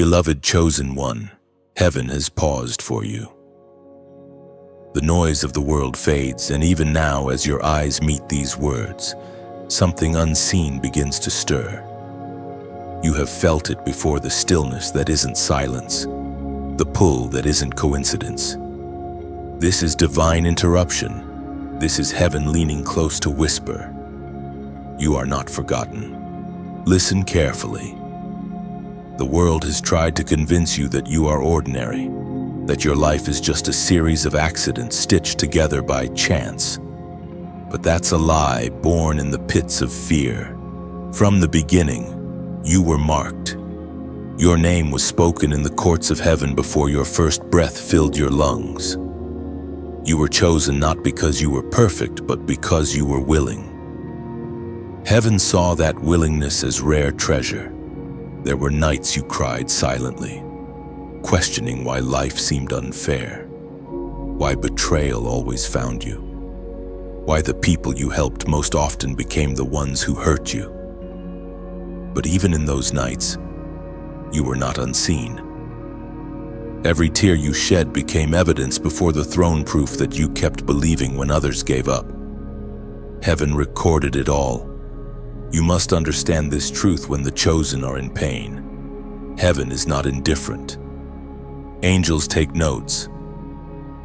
Beloved chosen one, heaven has paused for you. The noise of the world fades, and even now, as your eyes meet these words, something unseen begins to stir. You have felt it before, the stillness that isn't silence, the pull that isn't coincidence. This is divine interruption. This is heaven leaning close to whisper, "You are not forgotten. Listen carefully. The world has tried to convince you that you are ordinary, that your life is just a series of accidents stitched together by chance. But that's a lie born in the pits of fear. From the beginning, you were marked. Your name was spoken in the courts of heaven before your first breath filled your lungs. You were chosen not because you were perfect, but because you were willing. Heaven saw that willingness as rare treasure. There were nights you cried silently, questioning why life seemed unfair, why betrayal always found you, why the people you helped most often became the ones who hurt you. But even in those nights, you were not unseen. Every tear you shed became evidence before the throne, proof that you kept believing when others gave up. Heaven recorded it all. You must understand this truth when the chosen are in pain. Heaven is not indifferent. Angels take notes.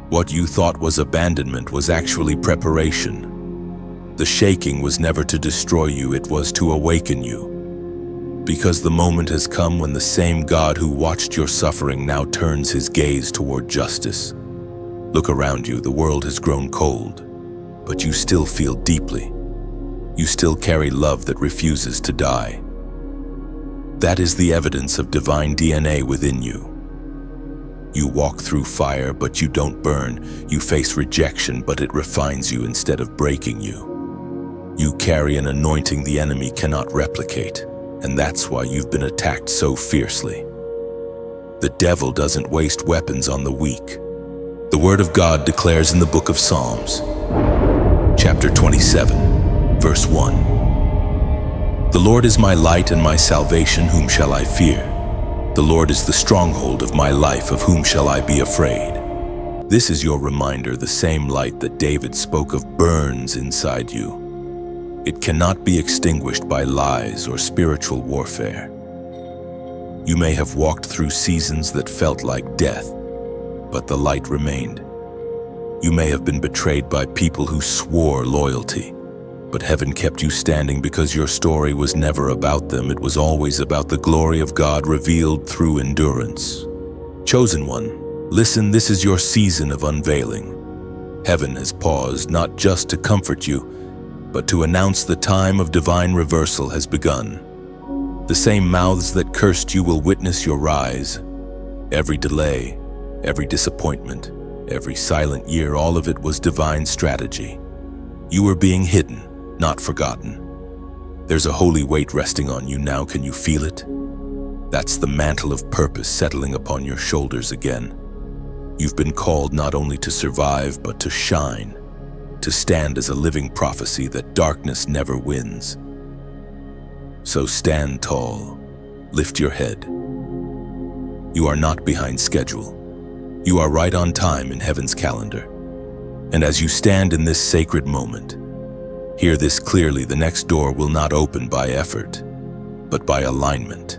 What you thought was abandonment was actually preparation. The shaking was never to destroy you, it was to awaken you. Because the moment has come when the same God who watched your suffering now turns his gaze toward justice. Look around you, the world has grown cold, but you still feel deeply. You still carry love that refuses to die. That is the evidence of divine DNA within you. You walk through fire, but you don't burn. You face rejection, but it refines you instead of breaking you. You carry an anointing the enemy cannot replicate, and that's why you've been attacked so fiercely. The devil doesn't waste weapons on the weak. The Word of God declares in the book of Psalms, chapter 27, verse 1, "The Lord is my light and my salvation, whom shall I fear? The Lord is the stronghold of my life, of whom shall I be afraid?" This is your reminder, the same light that David spoke of burns inside you. It cannot be extinguished by lies or spiritual warfare. You may have walked through seasons that felt like death, but the light remained. You may have been betrayed by people who swore loyalty, but heaven kept you standing because your story was never about them. It was always about the glory of God revealed through endurance. Chosen one, listen, this is your season of unveiling. Heaven has paused not just to comfort you, but to announce the time of divine reversal has begun. The same mouths that cursed you will witness your rise. Every delay, every disappointment, every silent year, all of it was divine strategy. You were being hidden, not forgotten. There's a holy weight resting on you now. Can you feel it? That's the mantle of purpose settling upon your shoulders again. You've been called not only to survive, but to shine, to stand as a living prophecy that darkness never wins. So stand tall, lift your head. You are not behind schedule. You are right on time in heaven's calendar. And as you stand in this sacred moment, hear this clearly: the next door will not open by effort, but by alignment.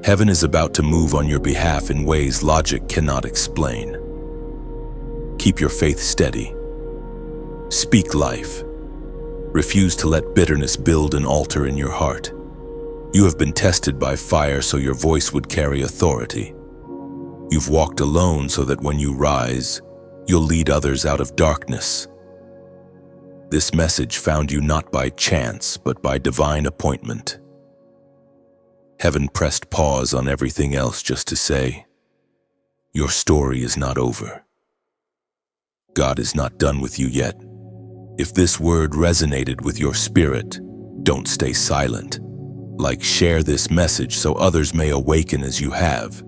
Heaven is about to move on your behalf in ways logic cannot explain. Keep your faith steady. Speak life. Refuse to let bitterness build an altar in your heart. You have been tested by fire so your voice would carry authority. You've walked alone so that when you rise, you'll lead others out of darkness. This message found you not by chance, but by divine appointment. Heaven pressed pause on everything else just to say, your story is not over. God is not done with you yet. If this word resonated with your spirit, don't stay silent. Share this message so others may awaken as you have.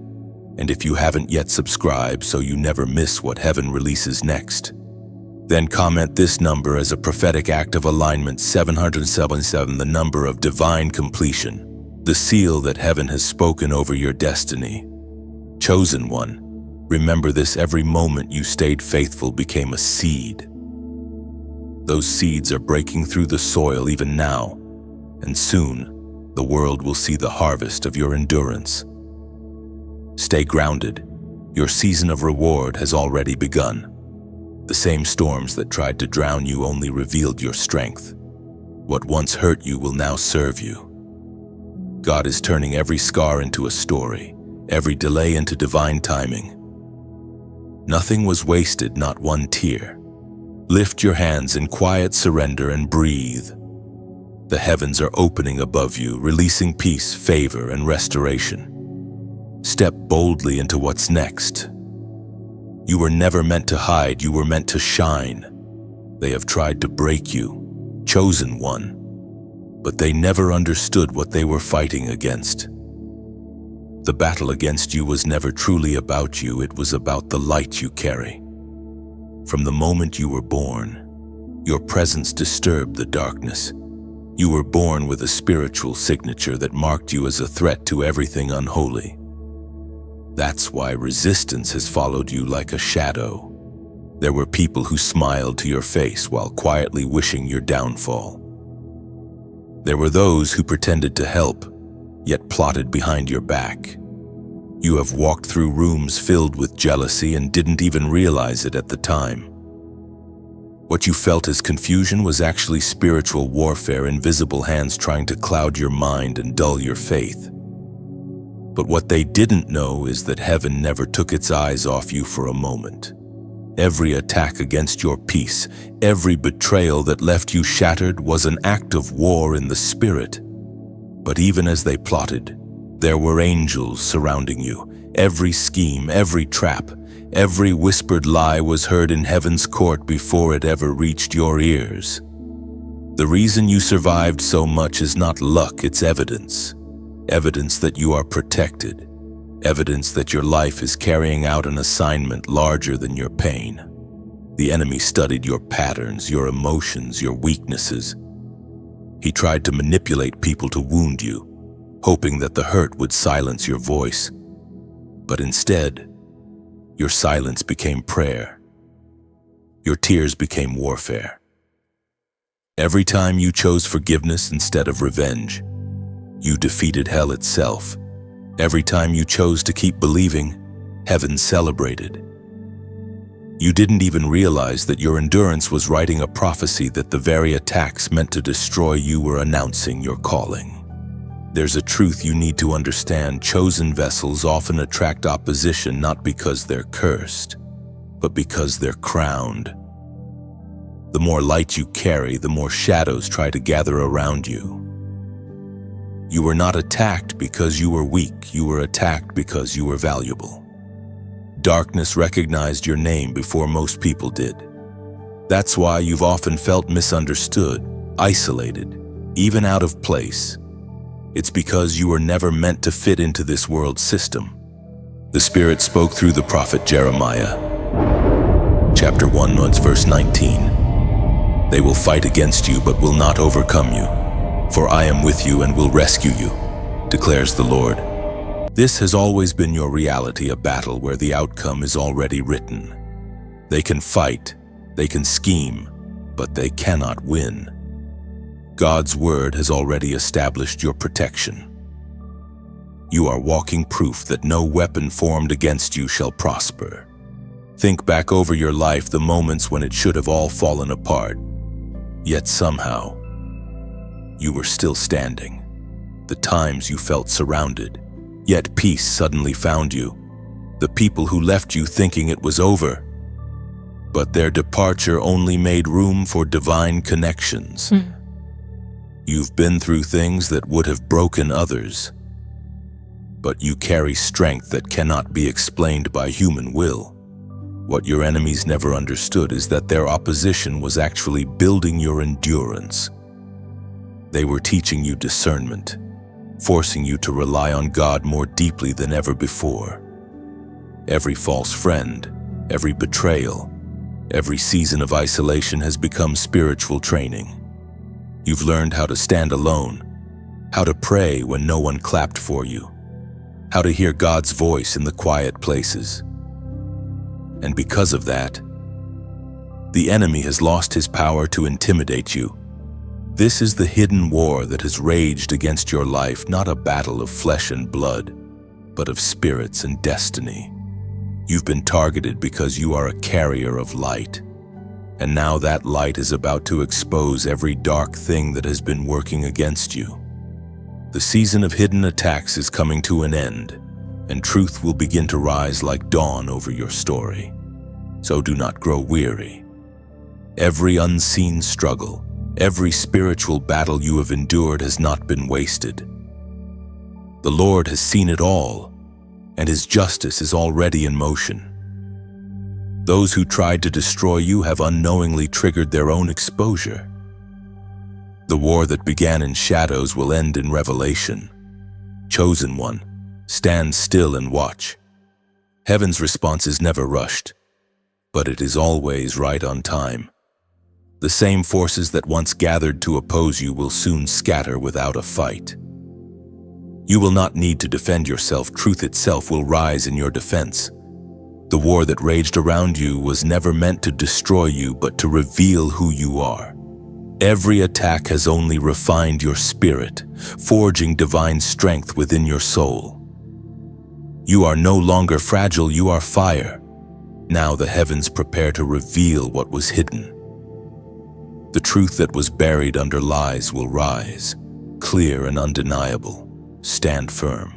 And if you haven't yet subscribed so you never miss what heaven releases next, then comment this number as a prophetic act of alignment: 777, the number of divine completion. the seal that heaven has spoken over your destiny. Chosen one, remember this: every moment you stayed faithful became a seed. Those seeds are breaking through the soil even now, and soon the world will see the harvest of your endurance. Stay grounded. Your season of reward has already begun. The same storms that tried to drown you only revealed your strength. What once hurt you will now serve you. God is turning every scar into a story, every delay into divine timing. Nothing was wasted, not one tear. Lift your hands in quiet surrender and breathe. The heavens are opening above you, releasing peace, favor, and restoration. Step boldly into what's next. You were never meant to hide, you were meant to shine. They have tried to break you, chosen one, but they never understood what they were fighting against. The battle against you was never truly about you, it was about the light you carry. From the moment you were born, your presence disturbed the darkness. You were born with a spiritual signature that marked you as a threat to everything unholy. That's why resistance has followed you like a shadow. There were people who smiled to your face while quietly wishing your downfall. There were those who pretended to help, yet plotted behind your back. You have walked through rooms filled with jealousy and didn't even realize it at the time. What you felt as confusion was actually spiritual warfare, invisible hands trying to cloud your mind and dull your faith. But what they didn't know is that heaven never took its eyes off you for a moment. Every attack against your peace, every betrayal that left you shattered was an act of war in the spirit. But even as they plotted, there were angels surrounding you. Every scheme, every trap, every whispered lie was heard in heaven's court before it ever reached your ears. The reason you survived so much is not luck, it's evidence. Evidence that you are protected. Evidence that your life is carrying out an assignment larger than your pain. The enemy studied your patterns, your emotions, your weaknesses. He tried to manipulate people to wound you, hoping that the hurt would silence your voice. But instead, your silence became prayer. Your tears became warfare. Every time you chose forgiveness instead of revenge, you defeated hell itself. Every time you chose to keep believing, heaven celebrated. You didn't even realize that your endurance was writing a prophecy that the very attacks meant to destroy you were announcing your calling. There's a truth you need to understand. Chosen vessels often attract opposition not because they're cursed, but because they're crowned. The more light you carry, the more shadows try to gather around you. You were not attacked because you were weak, you were attacked because you were valuable. Darkness recognized your name before most people did. That's why you've often felt misunderstood, isolated, even out of place. It's because you were never meant to fit into this world system. The Spirit spoke through the prophet Jeremiah. Chapter 1, verse 19. They will fight against you but will not overcome you. For I am with you and will rescue you, declares the Lord. This has always been your reality, a battle where the outcome is already written. They can fight, they can scheme, but they cannot win. God's word has already established your protection. You are walking proof that no weapon formed against you shall prosper. Think back over your life, the moments when it should have all fallen apart, yet somehow, you were still standing. The times you felt surrounded, yet peace suddenly found you. The people who left you thinking it was over, but their departure only made room for divine connections. You've been through things that would have broken others, but you carry strength that cannot be explained by human will. What your enemies never understood is that their opposition was actually building your endurance. They were teaching you discernment, forcing you to rely on God more deeply than ever before. Every false friend, every betrayal, every season of isolation has become spiritual training. You've learned how to stand alone, how to pray when no one clapped for you, how to hear God's voice in the quiet places. And because of that, the enemy has lost his power to intimidate you. This is the hidden war that has raged against your life, not a battle of flesh and blood, but of spirits and destiny. You've been targeted because you are a carrier of light, and now that light is about to expose every dark thing that has been working against you. The season of hidden attacks is coming to an end, and truth will begin to rise like dawn over your story. So do not grow weary. Every unseen struggle, every spiritual battle you have endured has not been wasted. The Lord has seen it all, and His justice is already in motion. Those who tried to destroy you have unknowingly triggered their own exposure. The war that began in shadows will end in revelation. Chosen one, stand still and watch. Heaven's response is never rushed, but it is always right on time. The same forces that once gathered to oppose you will soon scatter without a fight. You will not need to defend yourself. Truth itself will rise in your defense. The war that raged around you was never meant to destroy you, but to reveal who you are. Every attack has only refined your spirit, forging divine strength within your soul. You are no longer fragile, you are fire. Now the heavens prepare to reveal what was hidden. The truth that was buried under lies will rise, clear and undeniable. Stand firm.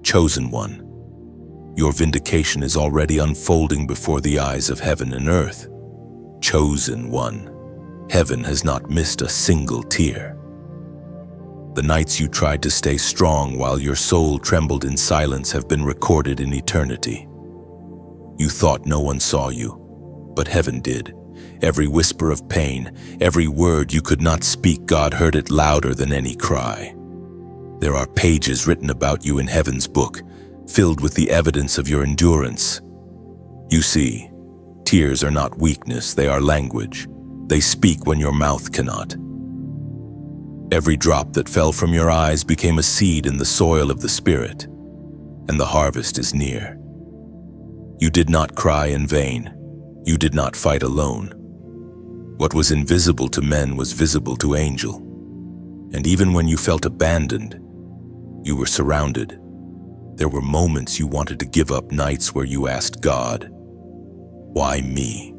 Chosen one, your vindication is already unfolding before the eyes of heaven and earth. Chosen one, heaven has not missed a single tear. The nights you tried to stay strong while your soul trembled in silence have been recorded in eternity. You thought no one saw you, but heaven did. Every whisper of pain, every word you could not speak, God heard it louder than any cry. There are pages written about you in heaven's book, filled with the evidence of your endurance. You see, tears are not weakness, they are language. They speak when your mouth cannot. Every drop that fell from your eyes became a seed in the soil of the Spirit, and the harvest is near. You did not cry in vain. You did not fight alone. What was invisible to men was visible to angel. And even when you felt abandoned, you were surrounded. There were moments you wanted to give up, nights where you asked God, "Why me?"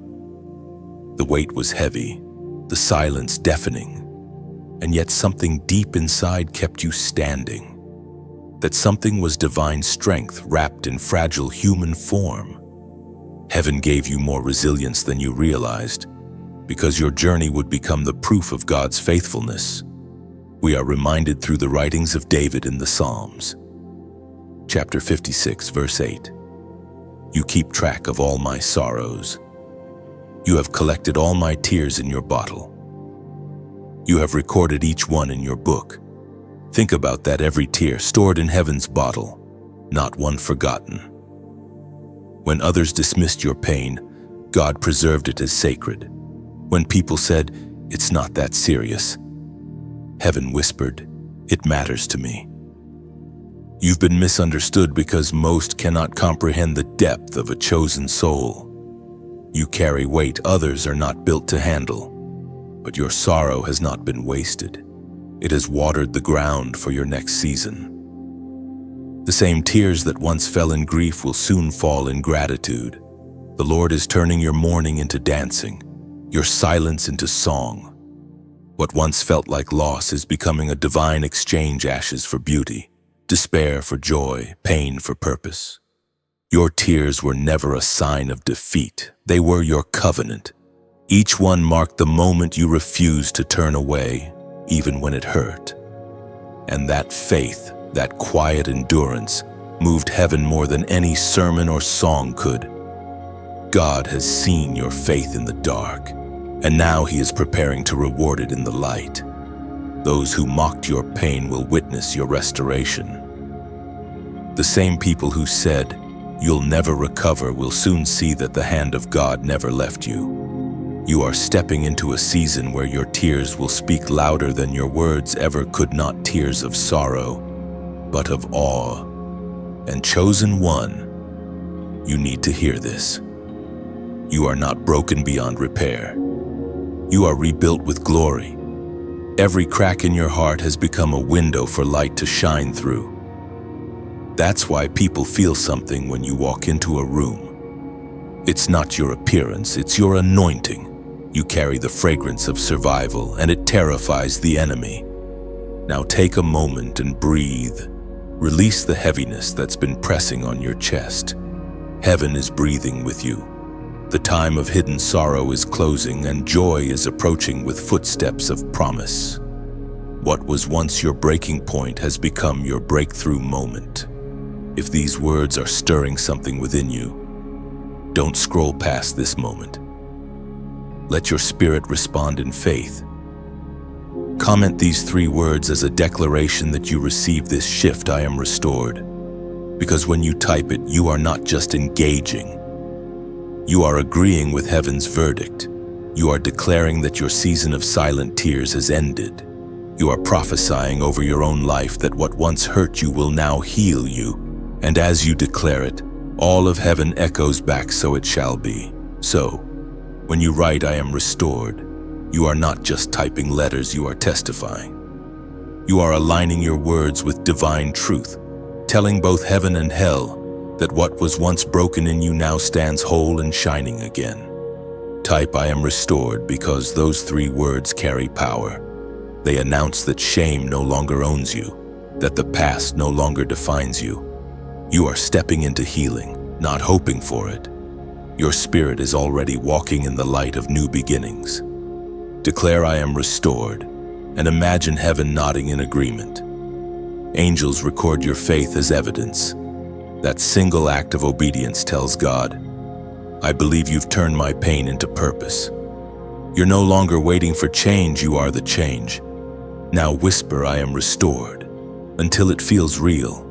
The weight was heavy, the silence deafening, and yet something deep inside kept you standing. That something was divine strength wrapped in fragile human form. Heaven gave you more resilience than you realized, because your journey would become the proof of God's faithfulness. We are reminded through the writings of David in the Psalms. Chapter 56, verse 8. You keep track of all my sorrows. You have collected all my tears in your bottle. You have recorded each one in your book. Think about that, every tear stored in heaven's bottle, not one forgotten. When others dismissed your pain, God preserved it as sacred. When people said, "It's not that serious," heaven whispered, "It matters to me." You've been misunderstood because most cannot comprehend the depth of a chosen soul. You carry weight others are not built to handle, but your sorrow has not been wasted. It has watered the ground for your next season. The same tears that once fell in grief will soon fall in gratitude. The Lord is turning your mourning into dancing, your silence into song. What once felt like loss is becoming a divine exchange, ashes for beauty, despair for joy, pain for purpose. Your tears were never a sign of defeat. They were your covenant. Each one marked the moment you refused to turn away, even when it hurt. And that faith, that quiet endurance, moved heaven more than any sermon or song could. God has seen your faith in the dark, and now He is preparing to reward it in the light. Those who mocked your pain will witness your restoration. The same people who said, "You'll never recover," will soon see that the hand of God never left you. You are stepping into a season where your tears will speak louder than your words ever could, not tears of sorrow, but of awe. And chosen one, you need to hear this. You are not broken beyond repair. You are rebuilt with glory. Every crack in your heart has become a window for light to shine through. That's why people feel something when you walk into a room. It's not your appearance, it's your anointing. You carry the fragrance of survival, and it terrifies the enemy. Now take a moment and breathe. Release the heaviness that's been pressing on your chest. Heaven is breathing with you. The time of hidden sorrow is closing, and joy is approaching with footsteps of promise. What was once your breaking point has become your breakthrough moment. If these words are stirring something within you, don't scroll past this moment. Let your spirit respond in faith. Comment these 3 words as a declaration that you receive this shift: I am restored. Because when you type it, you are not just engaging. You are agreeing with heaven's verdict. You are declaring that your season of silent tears has ended. You are prophesying over your own life that what once hurt you will now heal you. And as you declare it, all of heaven echoes back, so it shall be. So, when you write, I am restored, you are not just typing letters, you are testifying. You are aligning your words with divine truth, telling both heaven and hell that what was once broken in you now stands whole and shining again. Type I am restored, because those 3 words carry power. They announce that shame no longer owns you, that the past no longer defines you. You are stepping into healing, not hoping for it. Your spirit is already walking in the light of new beginnings. Declare I am restored, and imagine heaven nodding in agreement. Angels record your faith as evidence. That single act of obedience tells God, I believe you've turned my pain into purpose. You're no longer waiting for change, you are the change. Now whisper, I am restored, until it feels real.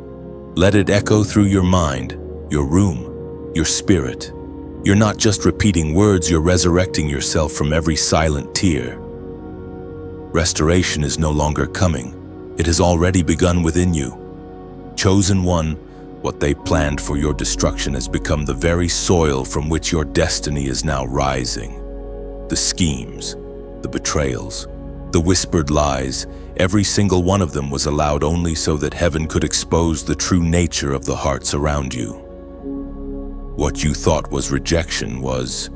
Let it echo through your mind, your room, your spirit. You're not just repeating words, you're resurrecting yourself from every silent tear. Restoration is no longer coming. It has already begun within you. Chosen one, what they planned for your destruction has become the very soil from which your destiny is now rising. The schemes, the betrayals, the whispered lies, every single one of them was allowed only so that heaven could expose the true nature of the hearts around you. What you thought was rejection was,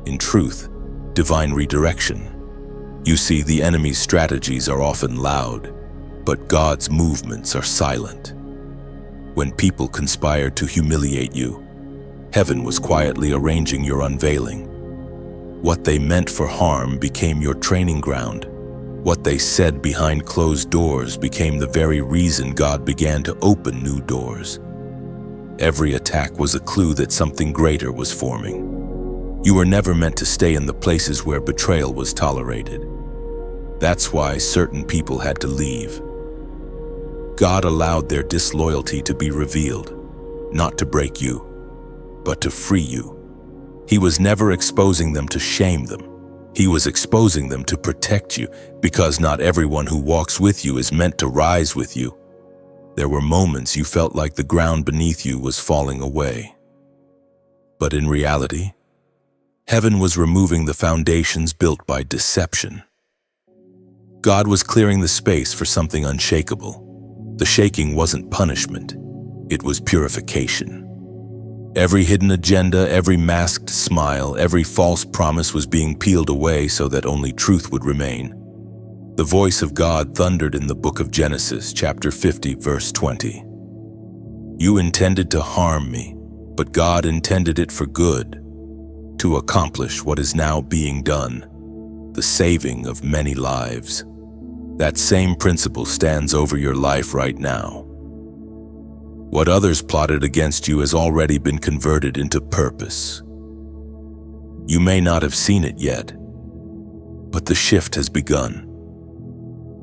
in truth, divine redirection. You see, the enemy's strategies are often loud, but God's movements are silent. When people conspired to humiliate you, heaven was quietly arranging your unveiling. What they meant for harm became your training ground. What they said behind closed doors became the very reason God began to open new doors. Every attack was a clue that something greater was forming. You were never meant to stay in the places where betrayal was tolerated. That's why certain people had to leave. God allowed their disloyalty to be revealed, not to break you, but to free you. He was never exposing them to shame them. He was exposing them to protect you, because not everyone who walks with you is meant to rise with you. There were moments you felt like the ground beneath you was falling away. But in reality, heaven was removing the foundations built by deception. God was clearing the space for something unshakable. The shaking wasn't punishment, it was purification. Every hidden agenda, every masked smile, every false promise was being peeled away so that only truth would remain. The voice of God thundered in the book of Genesis, chapter 50, verse 20. You intended to harm me, but God intended it for good, to accomplish what is now being done, the saving of many lives. That same principle stands over your life right now. What others plotted against you has already been converted into purpose. You may not have seen it yet, but the shift has begun.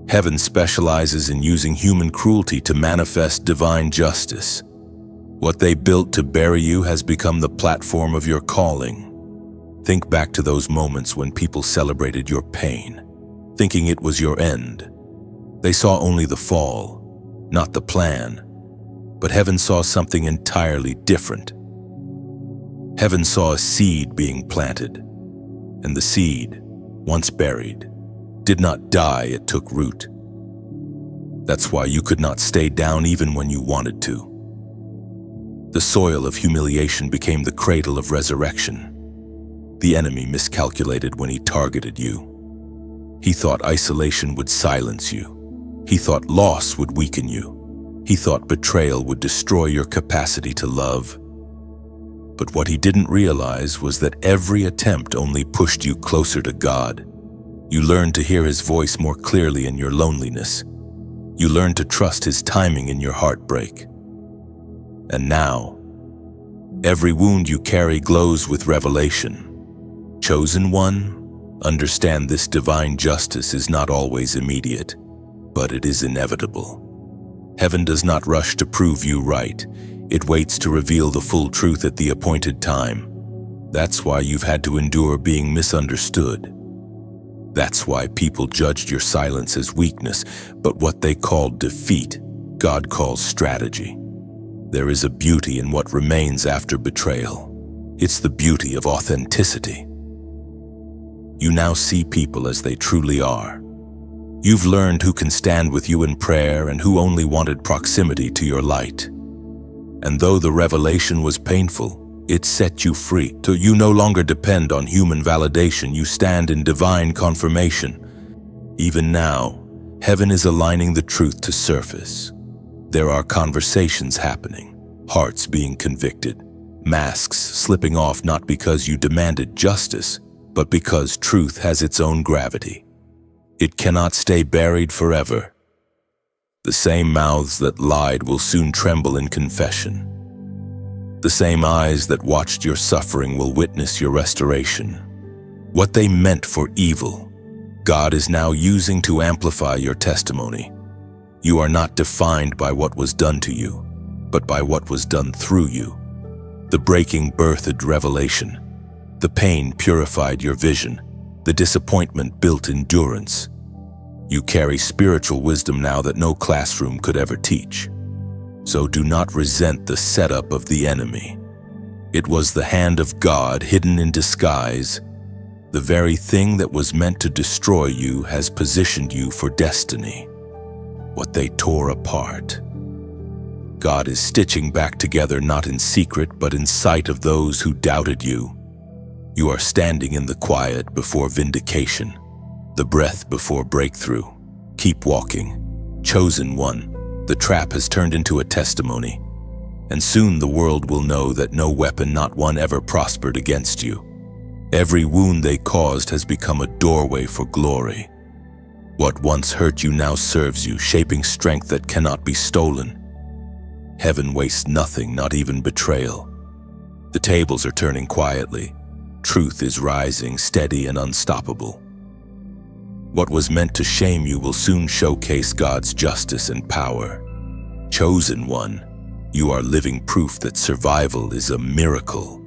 Heaven specializes in using human cruelty to manifest divine justice. What they built to bury you has become the platform of your calling. Think back to those moments when people celebrated your pain, thinking it was your end. They saw only the fall, not the plan. But heaven saw something entirely different. Heaven saw a seed being planted, and the seed, once buried, did not die, it took root. That's why you could not stay down even when you wanted to. The soil of humiliation became the cradle of resurrection. The enemy miscalculated when he targeted you. He thought isolation would silence you. He thought loss would weaken you. He thought betrayal would destroy your capacity to love. But what he didn't realize was that every attempt only pushed you closer to God. You learned to hear his voice more clearly in your loneliness. You learned to trust his timing in your heartbreak. And now, every wound you carry glows with revelation. Chosen one, understand this divine justice is not always immediate, but it is inevitable. Heaven does not rush to prove you right. It waits to reveal the full truth at the appointed time. That's why you've had to endure being misunderstood. That's why people judged your silence as weakness, but what they called defeat, God calls strategy. There is a beauty in what remains after betrayal. It's the beauty of authenticity. You now see people as they truly are. You've learned who can stand with you in prayer and who only wanted proximity to your light. And though the revelation was painful, it set you free. So you no longer depend on human validation, you stand in divine confirmation. Even now, heaven is aligning the truth to surface. There are conversations happening, hearts being convicted, masks slipping off not because you demanded justice, but because truth has its own gravity. It cannot stay buried forever. The same mouths that lied will soon tremble in confession. The same eyes that watched your suffering will witness your restoration. What they meant for evil, God is now using to amplify your testimony. You are not defined by what was done to you, but by what was done through you. The breaking birthed revelation. The pain purified your vision. The disappointment built endurance. You carry spiritual wisdom now that no classroom could ever teach. So do not resent the setup of the enemy. It was the hand of God hidden in disguise. The very thing that was meant to destroy you has positioned you for destiny. What they tore apart, God is stitching back together, not in secret, but in sight of those who doubted you. You are standing in the quiet before vindication, the breath before breakthrough. Keep walking. Chosen one, the trap has turned into a testimony, and soon the world will know that no weapon, not one, ever prospered against you. Every wound they caused has become a doorway for glory. What once hurt you now serves you, shaping strength that cannot be stolen. Heaven wastes nothing, not even betrayal. The tables are turning quietly. Truth is rising, steady and unstoppable. What was meant to shame you will soon showcase God's justice and power. Chosen one, you are living proof that survival is a miracle.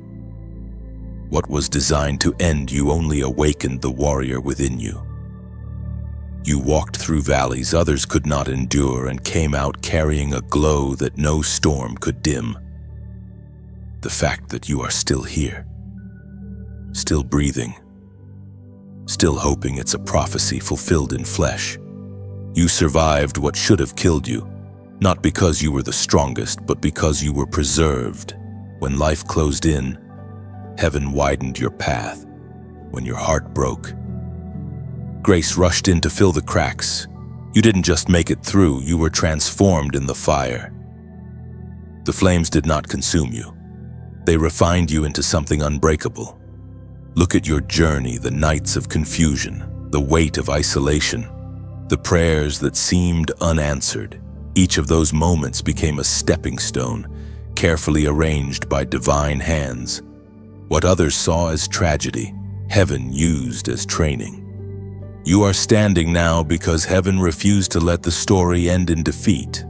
What was designed to end you only awakened the warrior within you. You walked through valleys others could not endure and came out carrying a glow that no storm could dim. The fact that you are still here, still breathing, still hoping it's a prophecy fulfilled in flesh. You survived what should have killed you, not because you were the strongest, but because you were preserved. When life closed in, heaven widened your path. When your heart broke, grace rushed in to fill the cracks. You didn't just make it through, you were transformed in the fire. The flames did not consume you. They refined you into something unbreakable. Look at your journey, the nights of confusion, the weight of isolation, the prayers that seemed unanswered. Each of those moments became a stepping stone, carefully arranged by divine hands. What others saw as tragedy, heaven used as training. You are standing now because heaven refused to let the story end in defeat.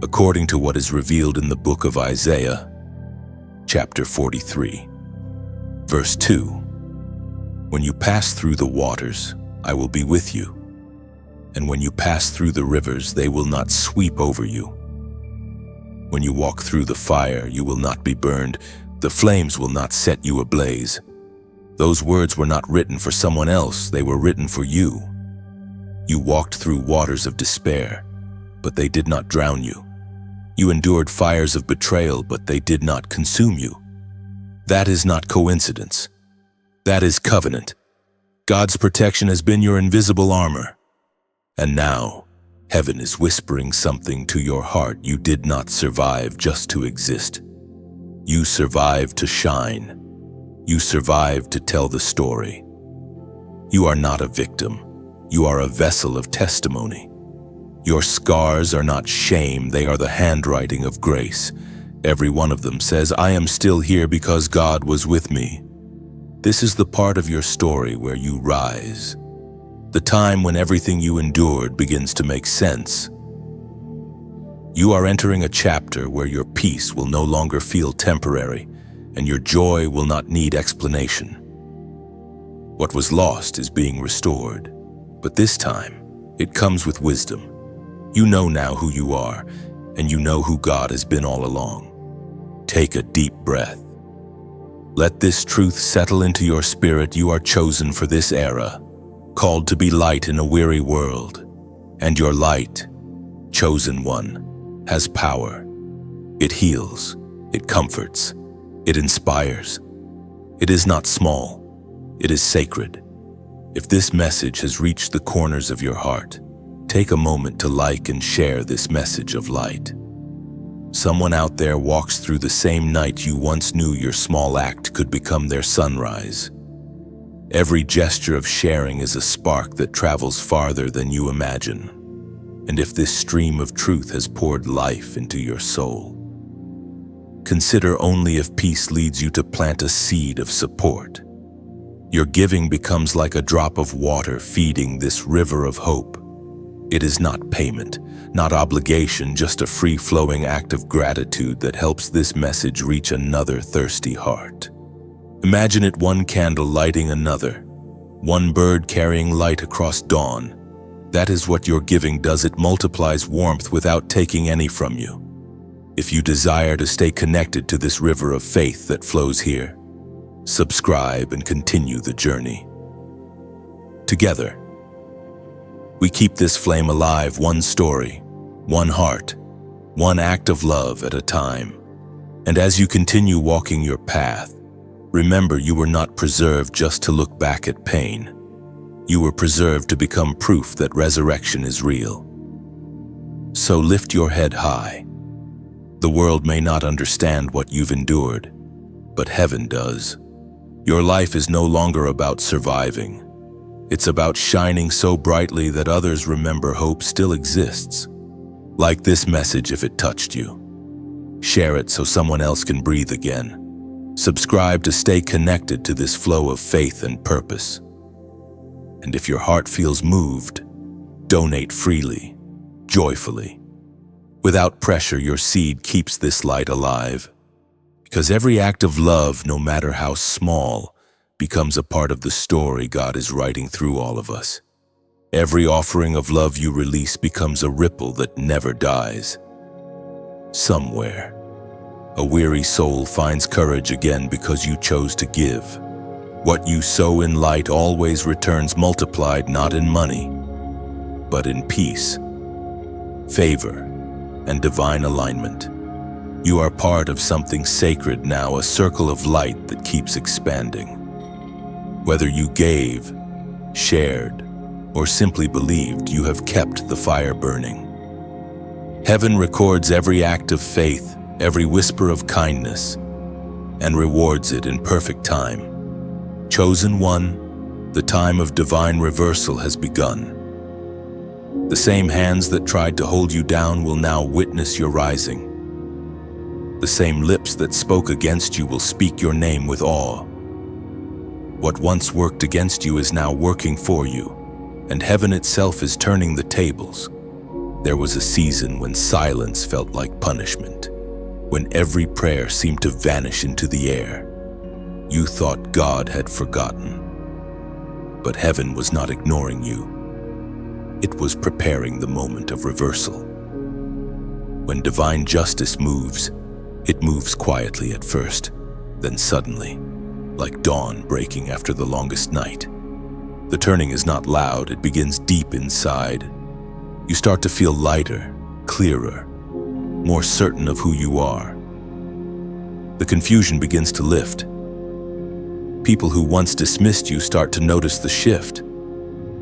According to what is revealed in the book of Isaiah, chapter 43, verse 2, When you pass through the waters, I will be with you. And when you pass through the rivers, they will not sweep over you. When you walk through the fire, you will not be burned. The flames will not set you ablaze. Those words were not written for someone else, they were written for you. You walked through waters of despair, but they did not drown you. You endured fires of betrayal, but they did not consume you. That is not coincidence. That is covenant. God's protection has been your invisible armor. And now, heaven is whispering something to your heart. You did not survive just to exist. You survived to shine. You survived to tell the story. You are not a victim. You are a vessel of testimony. Your scars are not shame, they are the handwriting of grace. Every one of them says, I am still here because God was with me. This is the part of your story where you rise. The time when everything you endured begins to make sense. You are entering a chapter where your peace will no longer feel temporary, and your joy will not need explanation. What was lost is being restored, but this time, it comes with wisdom. You know now who you are, and you know who God has been all along. Take a deep breath. Let this truth settle into your spirit. You are chosen for this era, called to be light in a weary world. And your light, chosen one, has power. It heals, it comforts, it inspires. It is not small, it is sacred. If this message has reached the corners of your heart, take a moment to like and share this message of light. Someone out there walks through the same night you once knew. Your small act could become their sunrise. Every gesture of sharing is a spark that travels farther than you imagine. And if this stream of truth has poured life into your soul, consider only if peace leads you to plant a seed of support. Your giving becomes like a drop of water feeding this river of hope. It is not payment, not obligation, just a free-flowing act of gratitude that helps this message reach another thirsty heart. Imagine it one candle lighting another, one bird carrying light across dawn. That is what your giving does. It multiplies warmth without taking any from you. If you desire to stay connected to this river of faith that flows here, subscribe and continue the journey. Together, we keep this flame alive, one story, one heart, one act of love at a time. And as you continue walking your path, remember you were not preserved just to look back at pain. You were preserved to become proof that resurrection is real. So lift your head high. The world may not understand what you've endured, but heaven does. Your life is no longer about surviving. It's about shining so brightly that others remember hope still exists. Like this message if it touched you. Share it so someone else can breathe again. Subscribe to stay connected to this flow of faith and purpose. And if your heart feels moved, donate freely, joyfully. Without pressure, your seed keeps this light alive. Because every act of love, no matter how small, becomes a part of the story God is writing through all of us. Every offering of love you release becomes a ripple that never dies. Somewhere, a weary soul finds courage again because you chose to give. What you sow in light always returns multiplied, not in money, but in peace, favor, and divine alignment. You are part of something sacred now, a circle of light that keeps expanding. Whether you gave, shared, or simply believed, you have kept the fire burning. Heaven records every act of faith, every whisper of kindness, and rewards it in perfect time. Chosen one, the time of divine reversal has begun. The same hands that tried to hold you down will now witness your rising. The same lips that spoke against you will speak your name with awe. What once worked against you is now working for you, and heaven itself is turning the tables. There was a season when silence felt like punishment, when every prayer seemed to vanish into the air. You thought God had forgotten, But heaven was not ignoring you. It was preparing the moment of reversal. When divine justice moves, it moves quietly at first, then suddenly, like dawn breaking after the longest night. The turning is not loud, it begins deep inside. You start to feel lighter, clearer, more certain of who you are. The confusion begins to lift. People who once dismissed you start to notice the shift.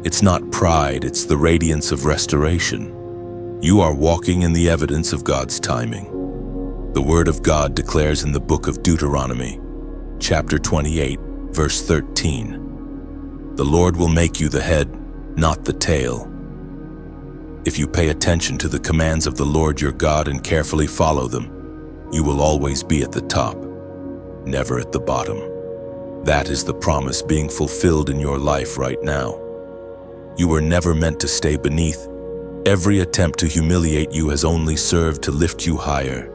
It's not pride, it's the radiance of restoration. You are walking in the evidence of God's timing. The Word of God declares in the book of Deuteronomy, chapter 28, verse 13, "The Lord will make you the head, not the tail." If you pay attention to the commands of the Lord your God and carefully follow them, you will always be at the top, never at the bottom. That is the promise being fulfilled in your life right now. You were never meant to stay beneath. Every attempt to humiliate you has only served to lift you higher.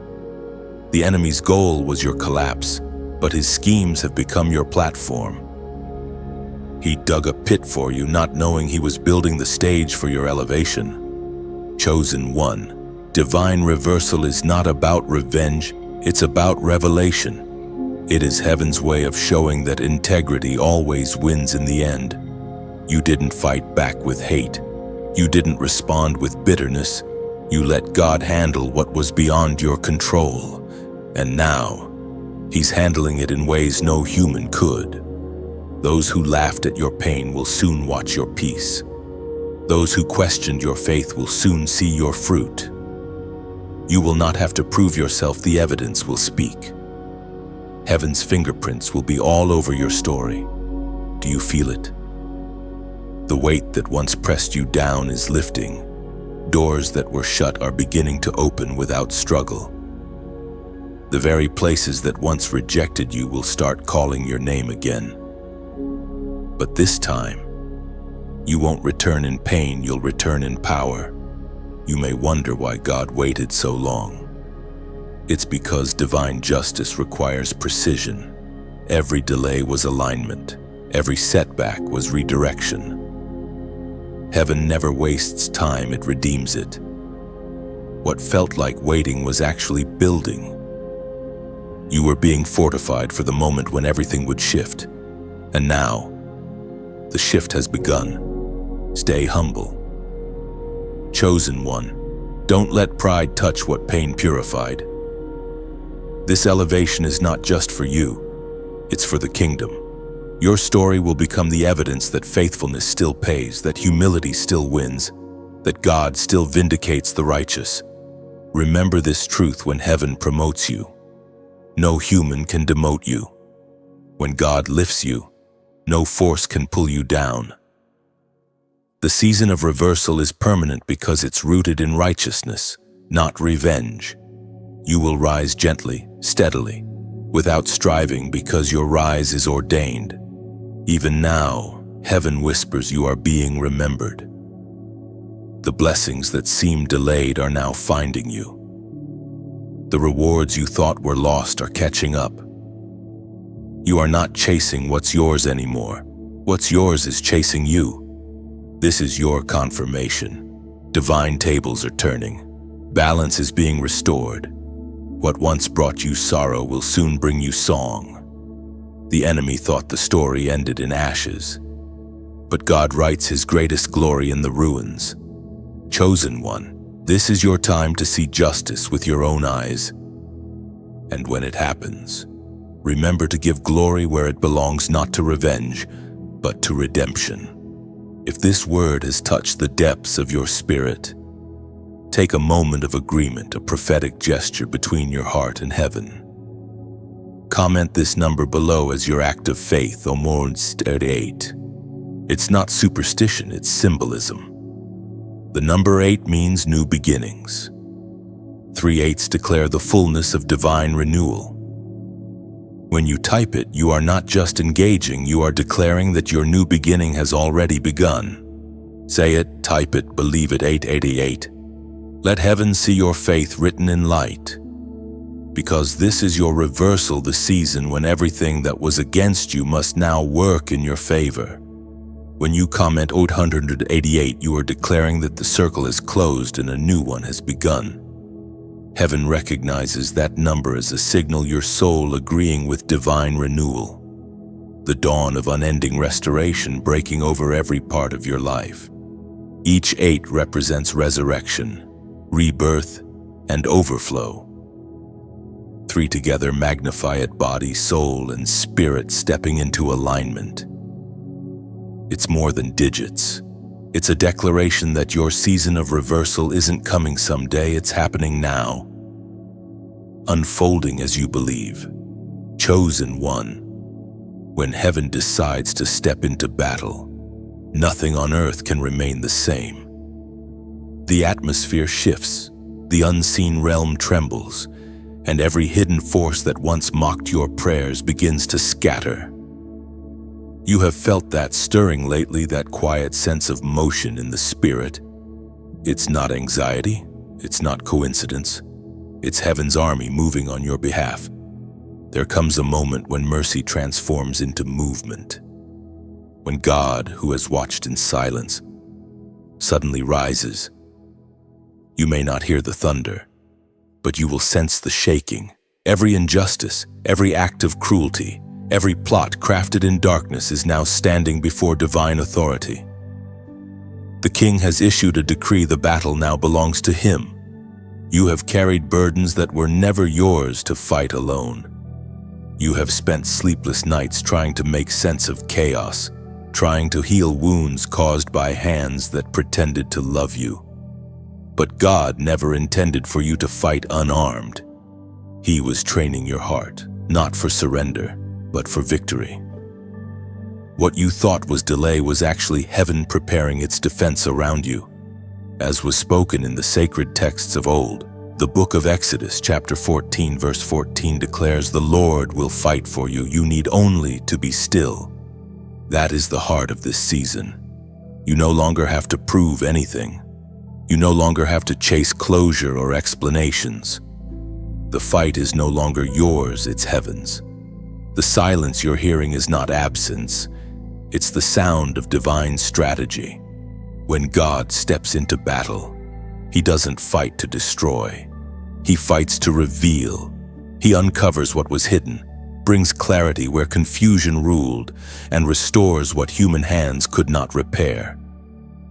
The enemy's goal was your collapse, but his schemes have become your platform. He dug a pit for you, not knowing he was building the stage for your elevation. Chosen one, divine reversal is not about revenge, it's about revelation. It is heaven's way of showing that integrity always wins in the end. You didn't fight back with hate. You didn't respond with bitterness. You let God handle what was beyond your control. And now, He's handling it in ways no human could. Those who laughed at your pain will soon watch your peace. Those who questioned your faith will soon see your fruit. You will not have to prove yourself, the evidence will speak. Heaven's fingerprints will be all over your story. Do you feel it? The weight that once pressed you down is lifting. Doors that were shut are beginning to open without struggle. The very places that once rejected you will start calling your name again. But this time, you won't return in pain, you'll return in power. You may wonder why God waited so long. It's because divine justice requires precision. Every delay was alignment. Every setback was redirection. Heaven never wastes time, it redeems it. What felt like waiting was actually building. You were being fortified for the moment when everything would shift. And now, the shift has begun. Stay humble. Chosen one, don't let pride touch what pain purified. This elevation is not just for you, it's for the kingdom. Your story will become the evidence that faithfulness still pays, that humility still wins, that God still vindicates the righteous. Remember this truth when heaven promotes you. No human can demote you. When God lifts you, no force can pull you down. The season of reversal is permanent because it's rooted in righteousness, not revenge. You will rise gently, steadily, without striving because your rise is ordained. Even now, heaven whispers you are being remembered. The blessings that seemed delayed are now finding you. The rewards you thought were lost are catching up. You are not chasing what's yours anymore. What's yours is chasing you. This is your confirmation. Divine tables are turning. Balance is being restored. What once brought you sorrow will soon bring you song. The enemy thought the story ended in ashes. But God writes His greatest glory in the ruins. Chosen one, this is your time to see justice with your own eyes. And when it happens, remember to give glory where it belongs, not to revenge, but to redemption. If this word has touched the depths of your spirit, take a moment of agreement, a prophetic gesture between your heart and heaven. Comment this number below as your act of faith, unexplained. It's not superstition, it's symbolism. The number 8 means new beginnings. 3 8s declare the fullness of divine renewal. When you type it, you are not just engaging, you are declaring that your new beginning has already begun. Say it, type it, believe it. 888. Let heaven see your faith written in light. Because this is your reversal, the season when everything that was against you must now work in your favor. When you comment 888, you are declaring that the circle is closed and a new one has begun. Heaven recognizes that number as a signal your soul agreeing with divine renewal, the dawn of unending restoration breaking over every part of your life. Each 8 represents resurrection, rebirth, and overflow. 3 together magnify it, body, soul, and spirit stepping into alignment. It's more than digits. It's a declaration that your season of reversal isn't coming someday, it's happening now. Unfolding as you believe. Chosen one. When heaven decides to step into battle, nothing on earth can remain the same. The atmosphere shifts, the unseen realm trembles, and every hidden force that once mocked your prayers begins to scatter. You have felt that stirring lately, that quiet sense of motion in the spirit. It's not anxiety, it's not coincidence. It's heaven's army moving on your behalf. There comes a moment when mercy transforms into movement. When God, who has watched in silence, suddenly rises. You may not hear the thunder, but you will sense the shaking. Every injustice, every act of cruelty, every plot crafted in darkness is now standing before divine authority. The king has issued a decree. The battle now belongs to him. You have carried burdens that were never yours to fight alone. You have spent sleepless nights trying to make sense of chaos, trying to heal wounds caused by hands that pretended to love you. But God never intended for you to fight unarmed. He was training your heart, not for surrender, but for victory. What you thought was delay was actually heaven preparing its defense around you. As was spoken in the sacred texts of old, the book of Exodus, chapter 14, verse 14 declares, "The Lord will fight for you. You need only to be still." That is the heart of this season. You no longer have to prove anything. You no longer have to chase closure or explanations. The fight is no longer yours, it's heaven's. The silence you're hearing is not absence. It's the sound of divine strategy. When God steps into battle, He doesn't fight to destroy. He fights to reveal. He uncovers what was hidden, brings clarity where confusion ruled, and restores what human hands could not repair.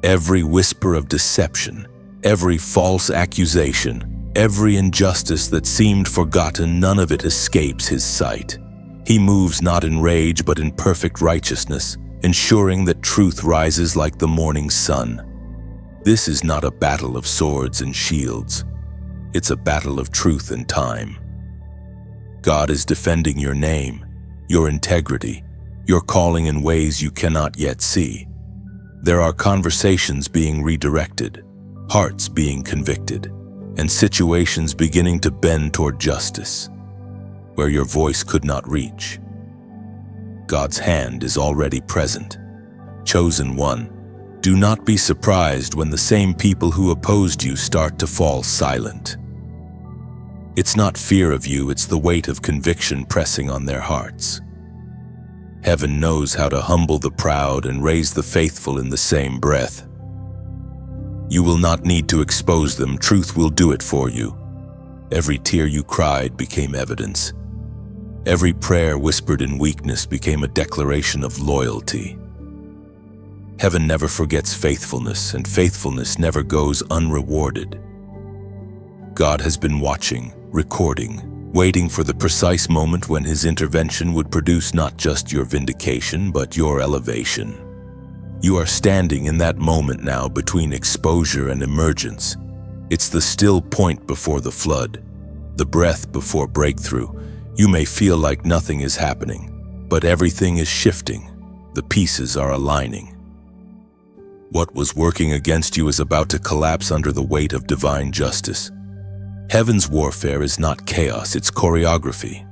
Every whisper of deception, every false accusation, every injustice that seemed forgotten, none of it escapes His sight. He moves not in rage but in perfect righteousness, ensuring that truth rises like the morning sun. This is not a battle of swords and shields. It's a battle of truth and time. God is defending your name, your integrity, your calling in ways you cannot yet see. There are conversations being redirected, hearts being convicted, and situations beginning to bend toward justice, where your voice could not reach. God's hand is already present. Chosen one, do not be surprised when the same people who opposed you start to fall silent. It's not fear of you, it's the weight of conviction pressing on their hearts. Heaven knows how to humble the proud and raise the faithful in the same breath. You will not need to expose them, truth will do it for you. Every tear you cried became evidence. Every prayer whispered in weakness became a declaration of loyalty. Heaven never forgets faithfulness, and faithfulness never goes unrewarded. God has been watching, recording, waiting for the precise moment when His intervention would produce not just your vindication, but your elevation. You are standing in that moment now between exposure and emergence. It's the still point before the flood, the breath before breakthrough. You may feel like nothing is happening, but everything is shifting. The pieces are aligning. What was working against you is about to collapse under the weight of divine justice. Heaven's warfare is not chaos, it's choreography.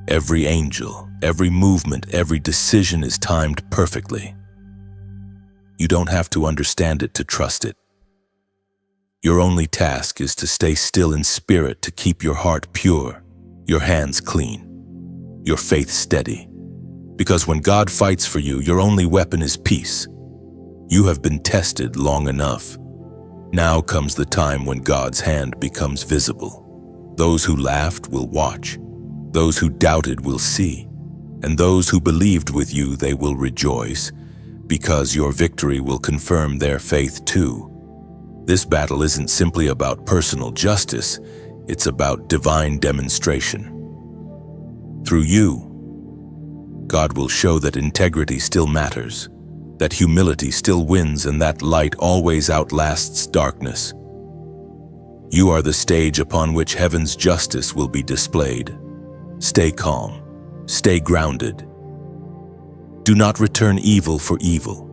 Every angel, every movement, every decision is timed perfectly. You don't have to understand it to trust it. Your only task is to stay still in spirit, to keep your heart pure, your hands clean, your faith steady, Because when God fights for you, your only weapon is peace. You have been tested long enough. Now comes the time when God's hand becomes visible. Those who laughed will watch. Those who doubted will see. And those who believed with you, they will rejoice, because your victory will confirm their faith too. This battle isn't simply about personal justice, it's about divine demonstration. Through you, God will show that integrity still matters, that humility still wins, and that light always outlasts darkness. You are the stage upon which heaven's justice will be displayed. Stay calm, stay grounded. Do not return evil for evil.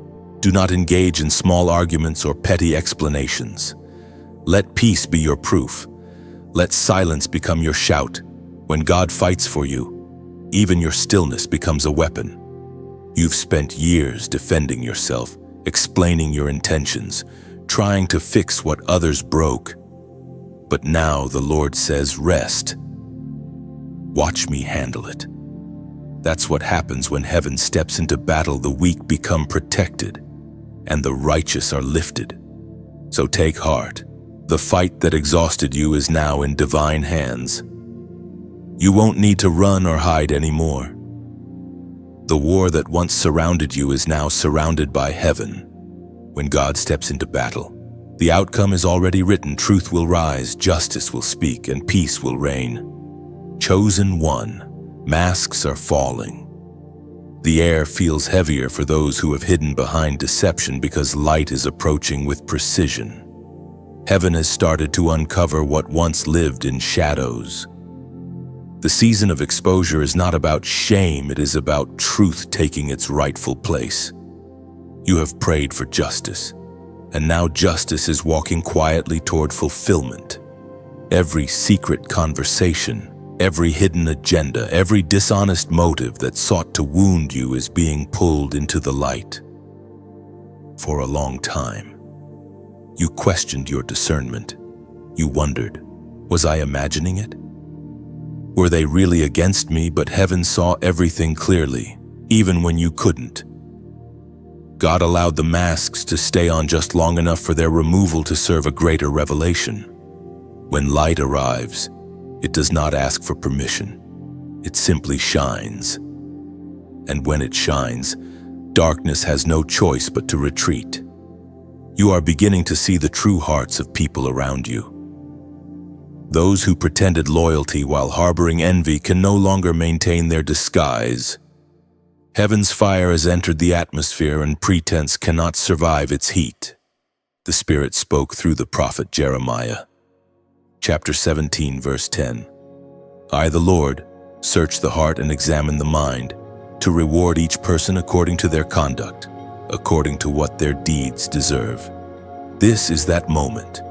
Do not engage in small arguments or petty explanations. Let peace be your proof. Let silence become your shout. When God fights for you, even your stillness becomes a weapon. You've spent years defending yourself, explaining your intentions, trying to fix what others broke. But now the Lord says, rest. Watch me handle it. That's what happens when heaven steps into battle. The weak become protected, and the righteous are lifted. So take heart. The fight that exhausted you is now in divine hands. You won't need to run or hide anymore. The war that once surrounded you is now surrounded by heaven. When God steps into battle, the outcome is already written. Truth will rise, justice will speak, and peace will reign. Chosen one, masks are falling. The air feels heavier for those who have hidden behind deception, because light is approaching with precision. Heaven has started to uncover what once lived in shadows. The season of exposure is not about shame, it is about truth taking its rightful place. You have prayed for justice, and now justice is walking quietly toward fulfillment. Every secret conversation, every hidden agenda, every dishonest motive that sought to wound you is being pulled into the light. For a long time, you questioned your discernment. You wondered, was I imagining it? Were they really against me? But heaven saw everything clearly, even when you couldn't. God allowed the masks to stay on just long enough for their removal to serve a greater revelation. When light arrives, it does not ask for permission. It simply shines. And when it shines, darkness has no choice but to retreat. You are beginning to see the true hearts of people around you. Those who pretended loyalty while harboring envy can no longer maintain their disguise. Heaven's fire has entered the atmosphere, and pretense cannot survive its heat. The Spirit spoke through the prophet Jeremiah. Chapter 17, verse 10. I, the Lord, search the heart and examine the mind, to reward each person according to their conduct, according to what their deeds deserve. This is that moment.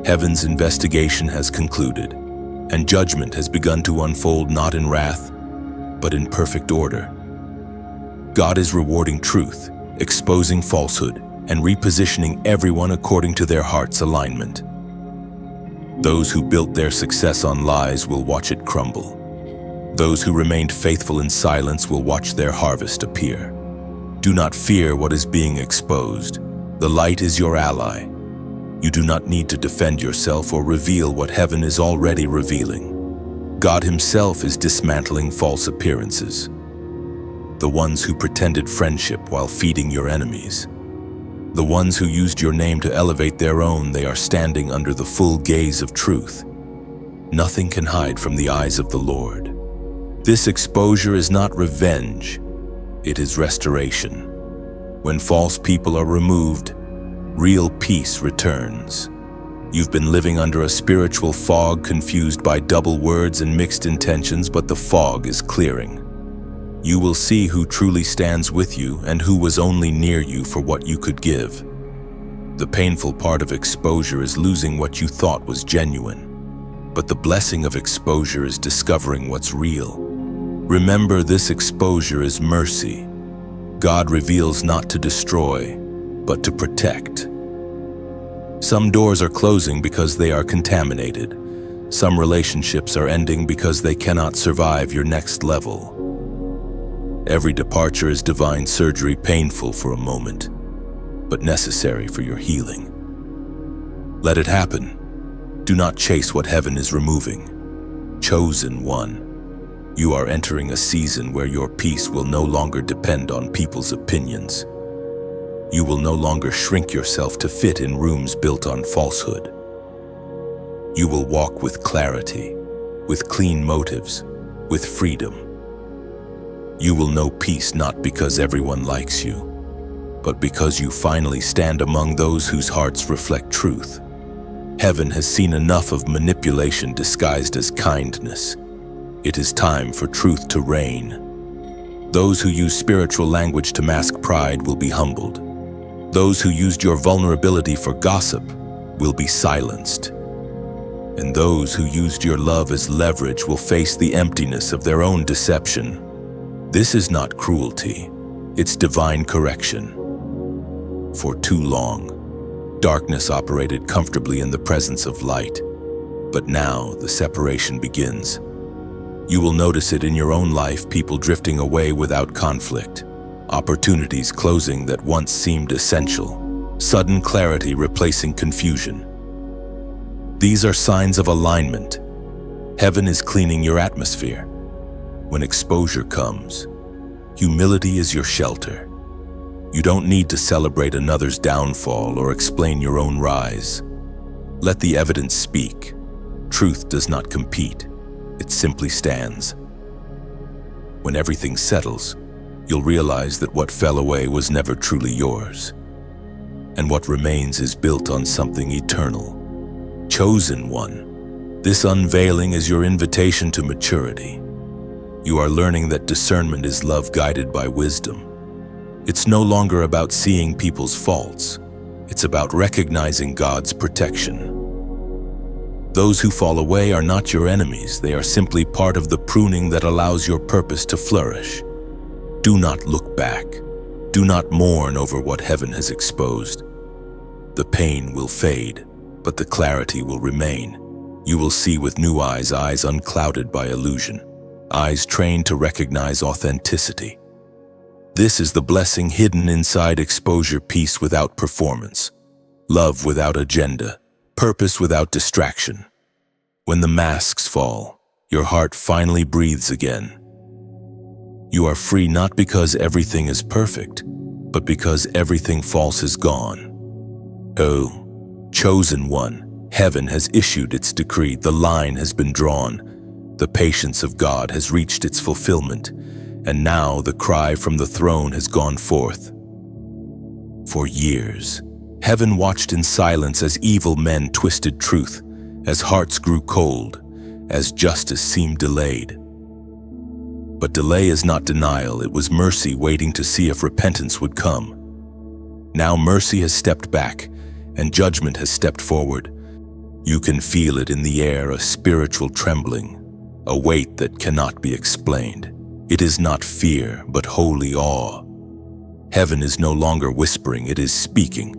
Heaven's investigation has concluded, and judgment has begun to unfold, not in wrath, but in perfect order. God is rewarding truth, exposing falsehood, and repositioning everyone according to their heart's alignment. Those who built their success on lies will watch it crumble. Those who remained faithful in silence will watch their harvest appear. Do not fear what is being exposed. The light is your ally. You do not need to defend yourself or reveal what heaven is already revealing. God Himself is dismantling false appearances. The ones who pretended friendship while feeding your enemies. The ones who used your name to elevate their own, they are standing under the full gaze of truth. Nothing can hide from the eyes of the Lord. This exposure is not revenge, it is restoration. When false people are removed, real peace returns. You've been living under a spiritual fog, confused by double words and mixed intentions, but the fog is clearing. You will see who truly stands with you and who was only near you for what you could give. The painful part of exposure is losing what you thought was genuine, but the blessing of exposure is discovering what's real. Remember, this exposure is mercy. God reveals not to destroy, but to protect. Some doors are closing because they are contaminated. Some relationships are ending because they cannot survive your next level. Every departure is divine surgery, painful for a moment, but necessary for your healing. Let it happen. Do not chase what heaven is removing. Chosen one, you are entering a season where your peace will no longer depend on people's opinions. You will no longer shrink yourself to fit in rooms built on falsehood. You will walk with clarity, with clean motives, with freedom. You will know peace not because everyone likes you, but because you finally stand among those whose hearts reflect truth. Heaven has seen enough of manipulation disguised as kindness. It is time for truth to reign. Those who use spiritual language to mask pride will be humbled. Those who used your vulnerability for gossip will be silenced. And those who used your love as leverage will face the emptiness of their own deception. This is not cruelty, it's divine correction. For too long, darkness operated comfortably in the presence of light, but now the separation begins. You will notice it in your own life, people drifting away without conflict, opportunities closing that once seemed essential, sudden clarity replacing confusion. These are signs of alignment. Heaven is cleaning your atmosphere. When exposure comes, humility is your shelter. You don't need to celebrate another's downfall or explain your own rise. Let the evidence speak. Truth does not compete, it simply stands. When everything settles, you'll realize that what fell away was never truly yours, and what remains is built on something eternal. Chosen one, this unveiling is your invitation to maturity. You are learning that discernment is love guided by wisdom. It's no longer about seeing people's faults. It's about recognizing God's protection. Those who fall away are not your enemies. They are simply part of the pruning that allows your purpose to flourish. Do not look back. Do not mourn over what heaven has exposed. The pain will fade, but the clarity will remain. You will see with new eyes, eyes unclouded by illusion, eyes trained to recognize authenticity. This is the blessing hidden inside exposure: peace without performance, love without agenda, purpose without distraction. When the masks fall, your heart finally breathes again. You are free not because everything is perfect, but because everything false is gone. Oh, chosen one, heaven has issued its decree. The line has been drawn. The patience of God has reached its fulfillment, and now the cry from the throne has gone forth. For years, heaven watched in silence as evil men twisted truth, as hearts grew cold, as justice seemed delayed. But delay is not denial. It was mercy waiting to see if repentance would come. Now mercy has stepped back, and judgment has stepped forward. You can feel it in the air, a spiritual trembling, a weight that cannot be explained. It is not fear, but holy awe. Heaven is no longer whispering, it is speaking.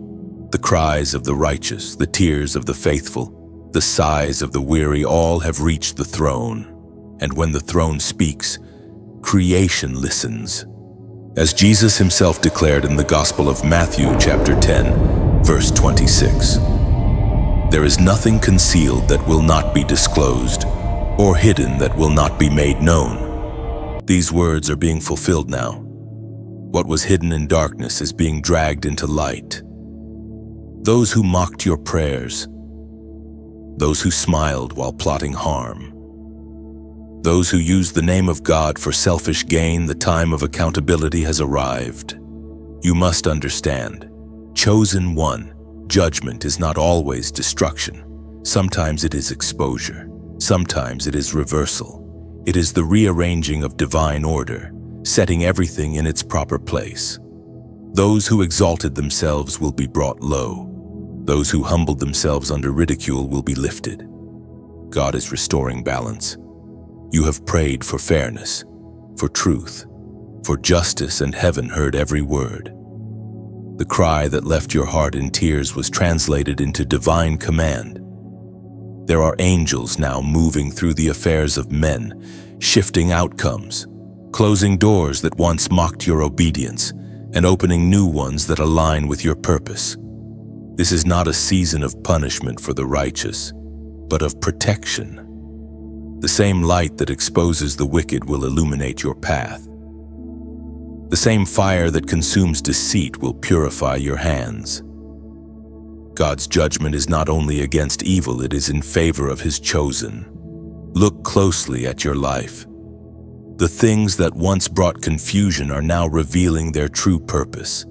The cries of the righteous, the tears of the faithful, the sighs of the weary, all have reached the throne. And when the throne speaks, creation listens. As Jesus himself declared in the Gospel of Matthew chapter 10, verse 26, "There is nothing concealed that will not be disclosed, or hidden that will not be made known." These words are being fulfilled now. What was hidden in darkness is being dragged into light. Those who mocked your prayers, those who smiled while plotting harm, those who used the name of God for selfish gain, the time of accountability has arrived. You must understand, chosen one, judgment is not always destruction. Sometimes it is exposure. Sometimes it is reversal. It is the rearranging of divine order, setting everything in its proper place. Those who exalted themselves will be brought low. Those who humbled themselves under ridicule will be lifted. God is restoring balance. You have prayed for fairness, for truth, for justice, and heaven heard every word. The cry that left your heart in tears was translated into divine command. There are angels now moving through the affairs of men, shifting outcomes, closing doors that once mocked your obedience and opening new ones that align with your purpose. This is not a season of punishment for the righteous, but of protection. The same light that exposes the wicked will illuminate your path. The same fire that consumes deceit will purify your hands. God's judgment is not only against evil, it is in favor of His chosen. Look closely at your life. The things that once brought confusion are now revealing their true purpose.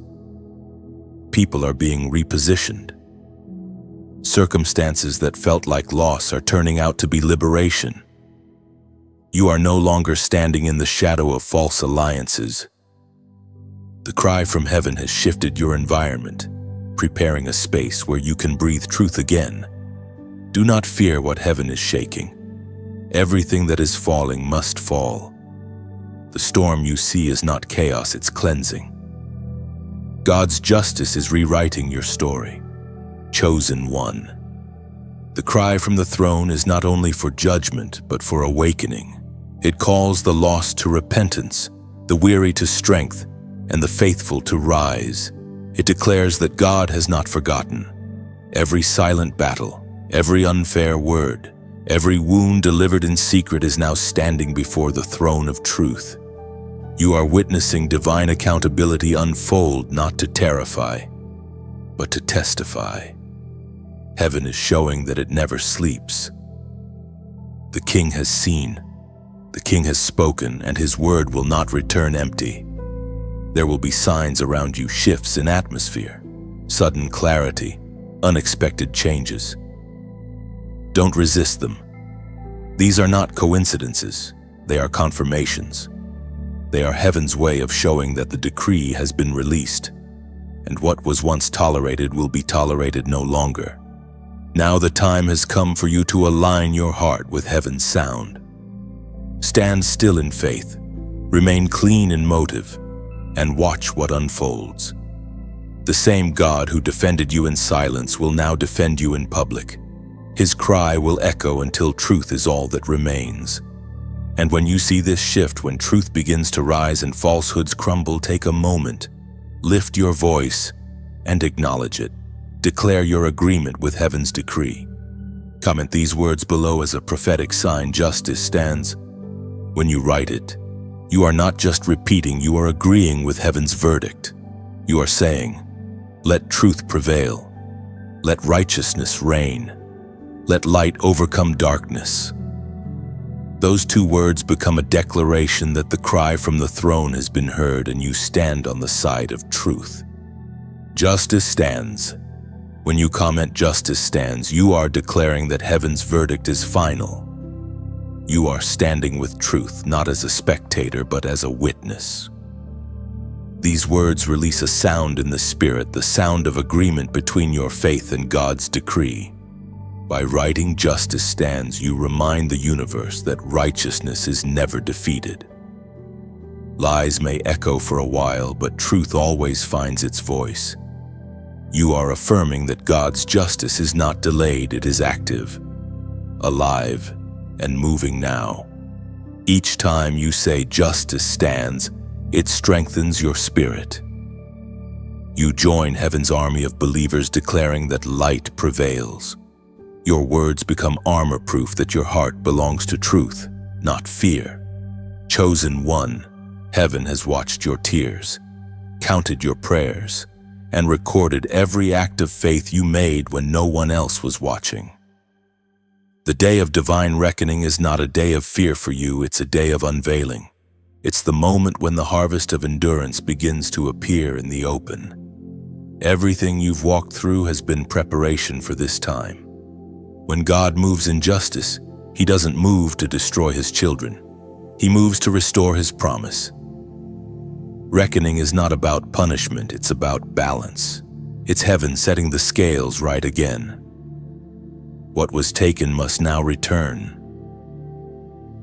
People are being repositioned. Circumstances that felt like loss are turning out to be liberation. You are no longer standing in the shadow of false alliances. The cry from heaven has shifted your environment, preparing a space where you can breathe truth again. Do not fear what heaven is shaking. Everything that is falling must fall. The storm you see is not chaos, it's cleansing. God's justice is rewriting your story. Chosen one. The cry from the throne is not only for judgment, but for awakening. It calls the lost to repentance, the weary to strength, and the faithful to rise. It declares that God has not forgotten. Every silent battle, every unfair word, every wound delivered in secret is now standing before the throne of truth. You are witnessing divine accountability unfold, not to terrify, but to testify. Heaven is showing that it never sleeps. The King has seen, the King has spoken, and His word will not return empty. There will be signs around you, shifts in atmosphere, sudden clarity, unexpected changes. Don't resist them. These are not coincidences, they are confirmations. They are heaven's way of showing that the decree has been released, and what was once tolerated will be tolerated no longer. Now the time has come for you to align your heart with heaven's sound. Stand still in faith, remain clean in motive, and watch what unfolds. The same God who defended you in silence will now defend you in public. His cry will echo until truth is all that remains. And when you see this shift, when truth begins to rise and falsehoods crumble, take a moment, lift your voice, and acknowledge it. Declare your agreement with heaven's decree. Comment these words below as a prophetic sign: justice stands. When you write it, you are not just repeating, you are agreeing with heaven's verdict. You are saying, let truth prevail. Let righteousness reign. Let light overcome darkness. Those two words become a declaration that the cry from the throne has been heard and you stand on the side of truth. Justice stands. When you comment justice stands, you are declaring that heaven's verdict is final. You are standing with truth, not as a spectator, but as a witness. These words release a sound in the spirit, the sound of agreement between your faith and God's decree. By writing justice stands, you remind the universe that righteousness is never defeated. Lies may echo for a while, but truth always finds its voice. You are affirming that God's justice is not delayed, it is active, alive, and moving now. Each time you say justice stands, it strengthens your spirit. You join heaven's army of believers declaring that light prevails. Your words become armor-proof, that your heart belongs to truth, not fear. Chosen one, heaven has watched your tears, counted your prayers, and recorded every act of faith you made when no one else was watching. The day of divine reckoning is not a day of fear for you, it's a day of unveiling. It's the moment when the harvest of endurance begins to appear in the open. Everything you've walked through has been preparation for this time. When God moves in justice, He doesn't move to destroy His children. He moves to restore His promise. Reckoning is not about punishment, it's about balance. It's heaven setting the scales right again. What was taken must now return.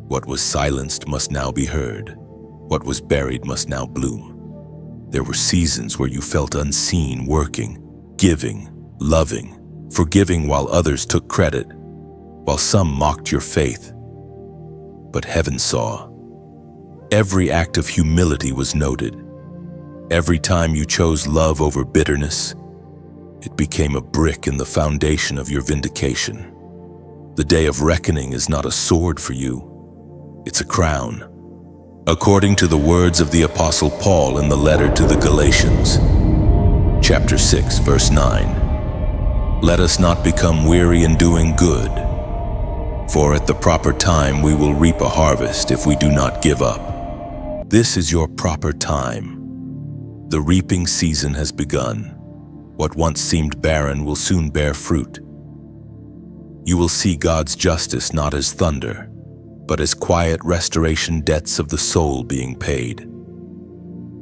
What was silenced must now be heard. What was buried must now bloom. There were seasons where you felt unseen, working, giving, loving, forgiving while others took credit, while some mocked your faith. But heaven saw. Every act of humility was noted. Every time you chose love over bitterness, it became a brick in the foundation of your vindication. The day of reckoning is not a sword for you, it's a crown. According to the words of the Apostle Paul in the letter to the Galatians, chapter 6, verse 9, "Let us not become weary in doing good, for at the proper time we will reap a harvest if we do not give up." This is your proper time. The reaping season has begun. What once seemed barren will soon bear fruit. You will see God's justice not as thunder, but as quiet restoration debts of the soul being paid.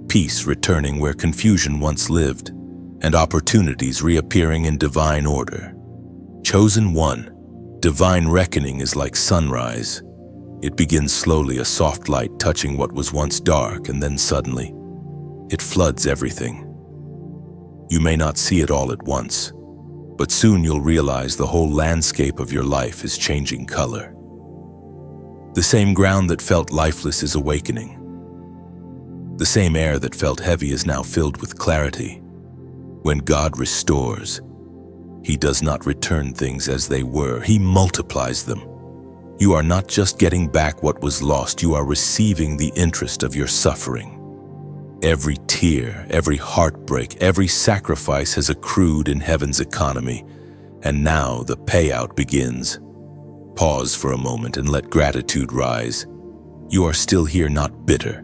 Peace returning where confusion once lived, and opportunities reappearing in divine order. Chosen one, divine reckoning is like sunrise. It begins slowly, a soft light touching what was once dark, and then suddenly, it floods everything. You may not see it all at once, but soon you'll realize the whole landscape of your life is changing color. The same ground that felt lifeless is awakening. The same air that felt heavy is now filled with clarity. When God restores, He does not return things as they were, He multiplies them. You are not just getting back what was lost, you are receiving the interest of your suffering. Every tear, every heartbreak, every sacrifice has accrued in heaven's economy, and now the payout begins. Pause for a moment and let gratitude rise. You are still here, not bitter,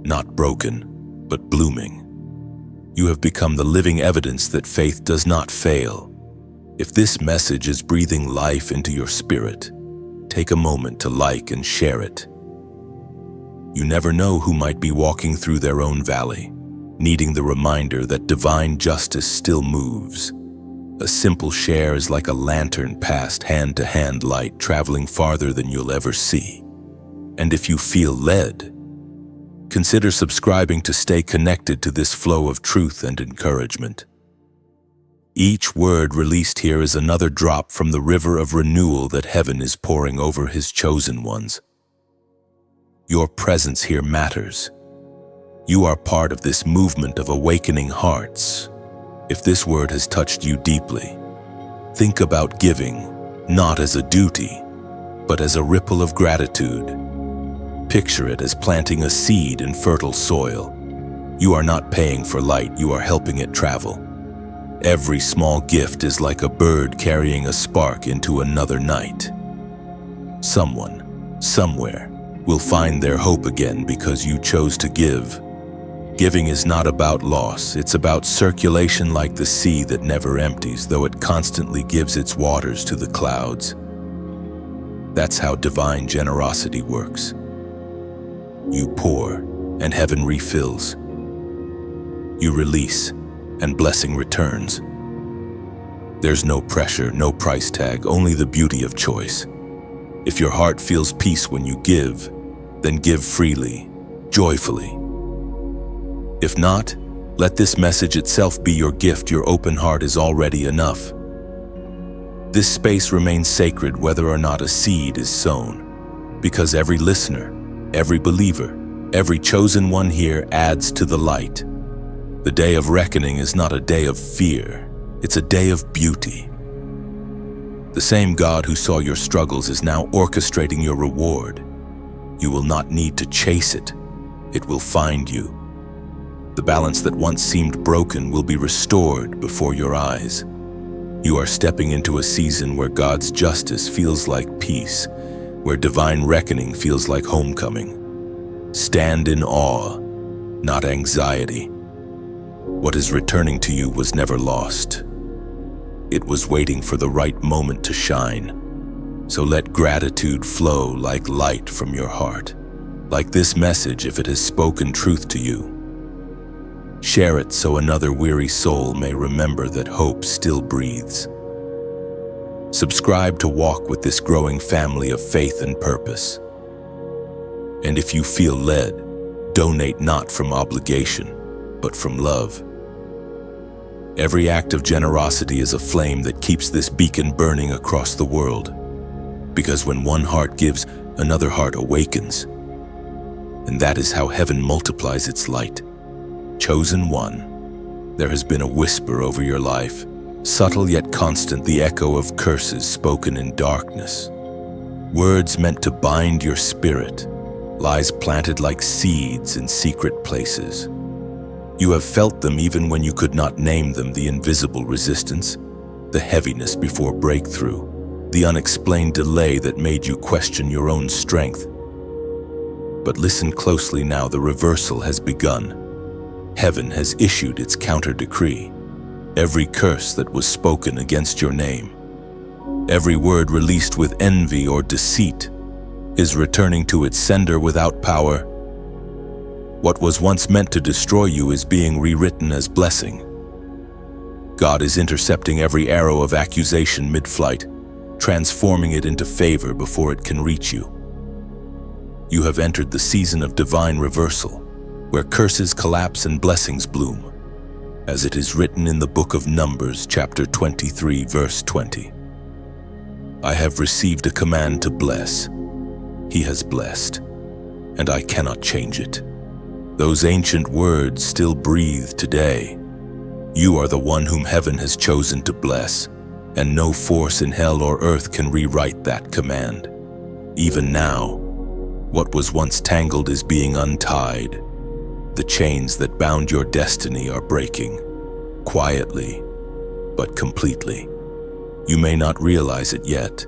not broken, but blooming. You have become the living evidence that faith does not fail. If this message is breathing life into your spirit, take a moment to like and share it. You never know who might be walking through their own valley, needing the reminder that divine justice still moves. A simple share is like a lantern passed hand-to-hand light, traveling farther than you'll ever see. And if you feel led, consider subscribing to stay connected to this flow of truth and encouragement. Each word released here is another drop from the river of renewal that heaven is pouring over His chosen ones. Your presence here matters. You are part of this movement of awakening hearts. If this word has touched you deeply, think about giving, not as a duty, but as a ripple of gratitude. Picture it as planting a seed in fertile soil. You are not paying for light, you are helping it travel. Every small gift is like a bird carrying a spark into another night. Someone, somewhere, will find their hope again because you chose to give. Giving is not about loss, it's about circulation, like the sea that never empties, though it constantly gives its waters to the clouds. That's how divine generosity works. You pour, and heaven refills. You release, and blessing returns. There's no pressure, no price tag, only the beauty of choice. If your heart feels peace when you give, then give freely, joyfully. If not, let this message itself be your gift. Your open heart is already enough. This space remains sacred whether or not a seed is sown, because every listener, every believer, every chosen one here adds to the light. The day of reckoning is not a day of fear, it's a day of beauty. The same God who saw your struggles is now orchestrating your reward. You will not need to chase it, it will find you. The balance that once seemed broken will be restored before your eyes. You are stepping into a season where God's justice feels like peace, where divine reckoning feels like homecoming. Stand in awe, not anxiety. What is returning to you was never lost. It was waiting for the right moment to shine. So let gratitude flow like light from your heart. Like this message, if it has spoken truth to you, share it so another weary soul may remember that hope still breathes. Subscribe to walk with this growing family of faith and purpose. And if you feel led, donate not from obligation, but from love. Every act of generosity is a flame that keeps this beacon burning across the world. Because when one heart gives, another heart awakens. and that is how heaven multiplies its light. Chosen one, there has been a whisper over your life, subtle yet constant, the echo of curses spoken in darkness. Words meant to bind your spirit, lies planted like seeds in secret places. You have felt them even when you could not name them, the invisible resistance, the heaviness before breakthrough, the unexplained delay that made you question your own strength. But listen closely now, the reversal has begun. Heaven has issued its counter-decree. Every curse that was spoken against your name, every word released with envy or deceit, is returning to its sender without power. What was once meant to destroy you is being rewritten as blessing. God is intercepting every arrow of accusation mid-flight, transforming it into favor before it can reach you. You have entered the season of divine reversal, where curses collapse and blessings bloom, as it is written in the book of Numbers, chapter 23, verse 20. I have received a command to bless. He has blessed, and I cannot change it. Those ancient words still breathe today. You are the one whom heaven has chosen to bless, and no force in hell or earth can rewrite that command. Even now, what was once tangled is being untied. The chains that bound your destiny are breaking, quietly, but completely. You may not realize it yet,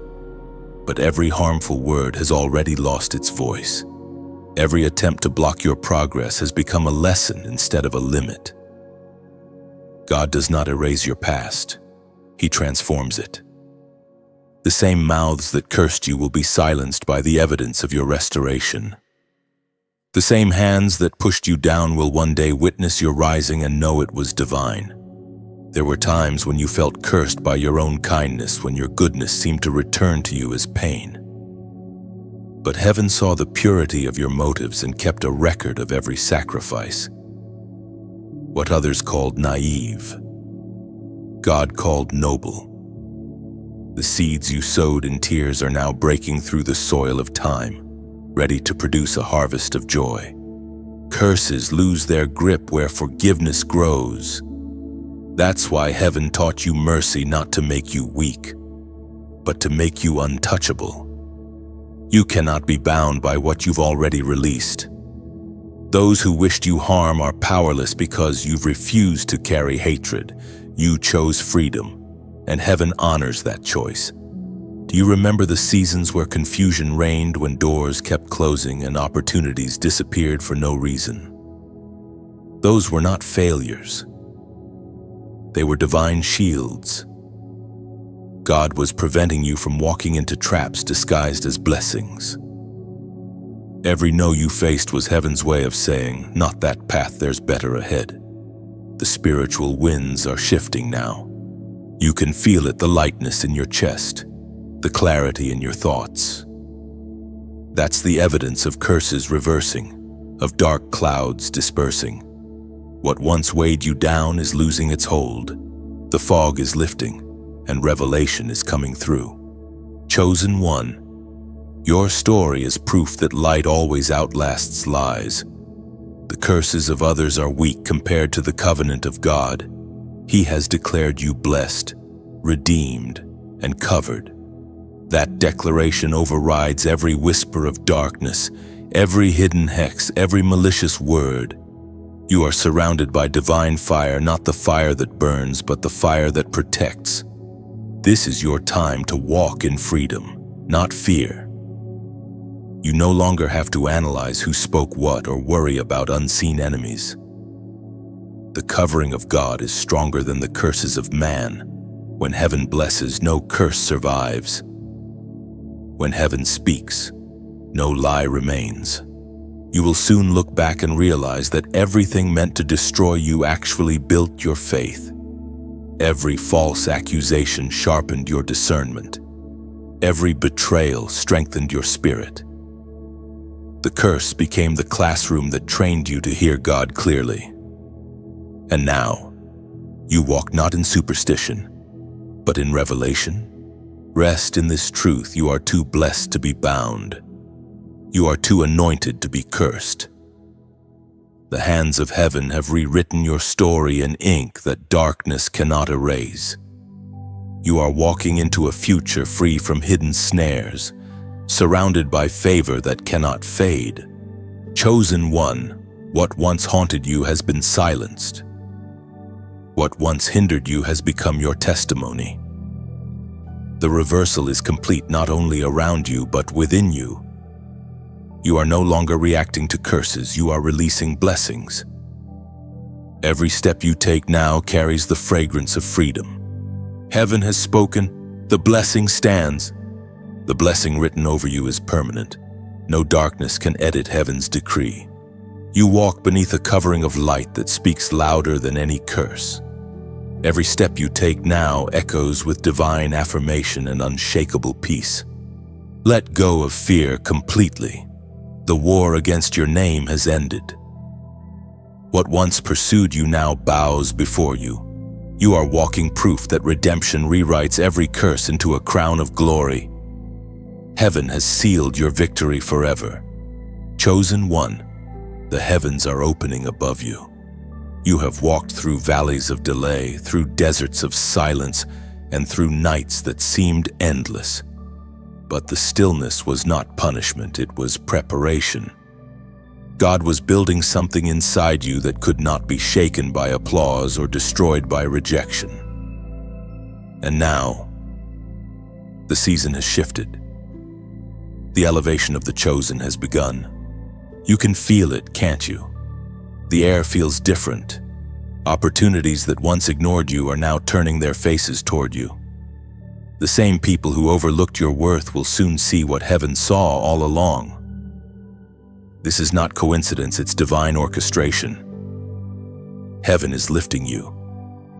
but every harmful word has already lost its voice. Every attempt to block your progress has become a lesson instead of a limit. God does not erase your past. He transforms it. The same mouths that cursed you will be silenced by the evidence of your restoration. The same hands that pushed you down will one day witness your rising and know it was divine. There were times when you felt cursed by your own kindness, when your goodness seemed to return to you as pain. But heaven saw the purity of your motives and kept a record of every sacrifice. What others called naive, God called noble. The seeds you sowed in tears are now breaking through the soil of time, ready to produce a harvest of joy. Curses lose their grip where forgiveness grows. That's why heaven taught you mercy, not to make you weak, but to make you untouchable. You cannot be bound by what you've already released. Those who wished you harm are powerless because you've refused to carry hatred. You chose freedom, and heaven honors that choice. Do you remember the seasons where confusion reigned, when doors kept closing and opportunities disappeared for no reason? Those were not failures. They were divine shields. God was preventing you from walking into traps disguised as blessings. Every no you faced was heaven's way of saying, not that path, there's better ahead. The spiritual winds are shifting now. You can feel it, the lightness in your chest, the clarity in your thoughts. That's the evidence of curses reversing, of dark clouds dispersing. What once weighed you down is losing its hold. The fog is lifting, and revelation is coming through. Chosen one, your story is proof that light always outlasts lies. The curses of others are weak compared to the covenant of God. He has declared you blessed, redeemed, and covered. That declaration overrides every whisper of darkness, every hidden hex, every malicious word. You are surrounded by divine fire, not the fire that burns, but the fire that protects. This is your time to walk in freedom, not fear. You no longer have to analyze who spoke what or worry about unseen enemies. The covering of God is stronger than the curses of man. When heaven blesses, no curse survives. When heaven speaks, no lie remains. You will soon look back and realize that everything meant to destroy you actually built your faith. Every false accusation sharpened your discernment. Every betrayal strengthened your spirit. The curse became the classroom that trained you to hear God clearly. And now, you walk not in superstition, but in revelation. Rest in this truth: you are too blessed to be bound. You are too anointed to be cursed. The hands of heaven have rewritten your story in ink that darkness cannot erase. You are walking into a future free from hidden snares, surrounded by favor that cannot fade. Chosen one, what once haunted you has been silenced. What once hindered you has become your testimony. The reversal is complete not only around you but within you. You are no longer reacting to curses, you are releasing blessings. Every step you take now carries the fragrance of freedom. Heaven has spoken, the blessing stands. The blessing written over you is permanent. No darkness can edit heaven's decree. You walk beneath a covering of light that speaks louder than any curse. Every step you take now echoes with divine affirmation and unshakable peace. Let go of fear completely. The war against your name has ended. What once pursued you now bows before you. You are walking proof that redemption rewrites every curse into a crown of glory. Heaven has sealed your victory forever. Chosen one, the heavens are opening above you. You have walked through valleys of delay, through deserts of silence, and through nights that seemed endless. But the stillness was not punishment, it was preparation. God was building something inside you that could not be shaken by applause or destroyed by rejection. And now, the season has shifted. The elevation of the chosen has begun. You can feel it, can't you? The air feels different. Opportunities that once ignored you are now turning their faces toward you. The same people who overlooked your worth will soon see what heaven saw all along. This is not coincidence, it's divine orchestration. Heaven is lifting you.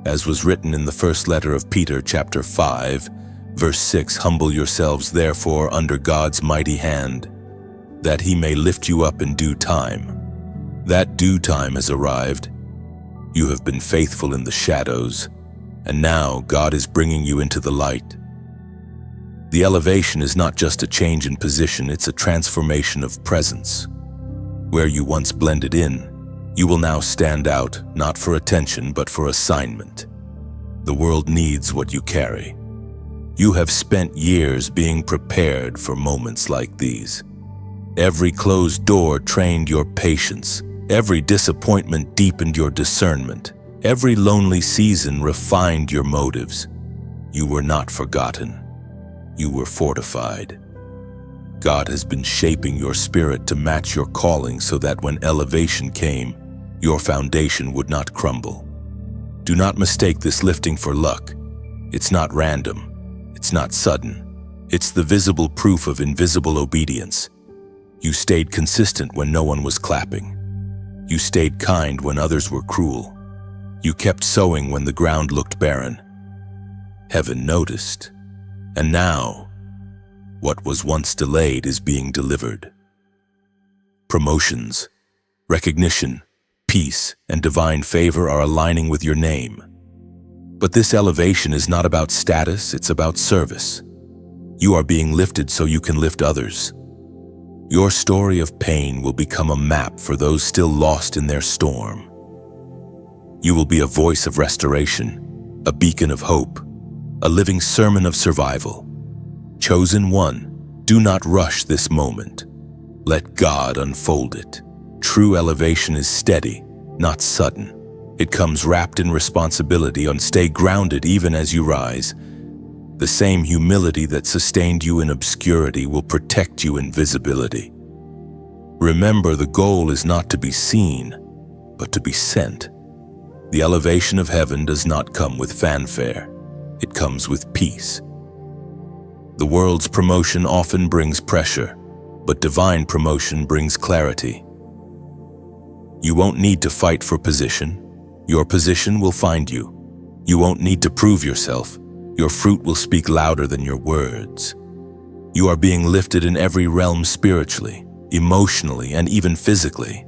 As was written in the first letter of Peter, chapter 5, verse 6, "Humble yourselves, therefore, under God's mighty hand, that he may lift you up in due time." That due time has arrived. You have been faithful in the shadows, and now God is bringing you into the light. The elevation is not just a change in position, it's a transformation of presence. Where you once blended in, you will now stand out, not for attention, but for assignment. The world needs what you carry. You have spent years being prepared for moments like these. Every closed door trained your patience. Every disappointment deepened your discernment. Every lonely season refined your motives. You were not forgotten. You were fortified. God has been shaping your spirit to match your calling so that when elevation came, your foundation would not crumble. Do not mistake this lifting for luck. It's not random. It's not sudden. It's the visible proof of invisible obedience. You stayed consistent when no one was clapping. You stayed kind when others were cruel. You kept sowing when the ground looked barren. Heaven noticed. And now, what was once delayed is being delivered. Promotions, recognition, peace, and divine favor are aligning with your name. But this elevation is not about status, it's about service. You are being lifted so you can lift others. Your story of pain will become a map for those still lost in their storm. You will be a voice of restoration, a beacon of hope, a living sermon of survival. Chosen one, do not rush this moment. Let God unfold it. True elevation is steady, not sudden. It comes wrapped in responsibility and stay grounded even as you rise. The same humility that sustained you in obscurity will protect you in visibility. Remember, the goal is not to be seen, but to be sent. The elevation of heaven does not come with fanfare. It comes with peace. The world's promotion often brings pressure, but divine promotion brings clarity. You won't need to fight for position. Your position will find you. You won't need to prove yourself. Your fruit will speak louder than your words. You are being lifted in every realm spiritually, emotionally, and even physically.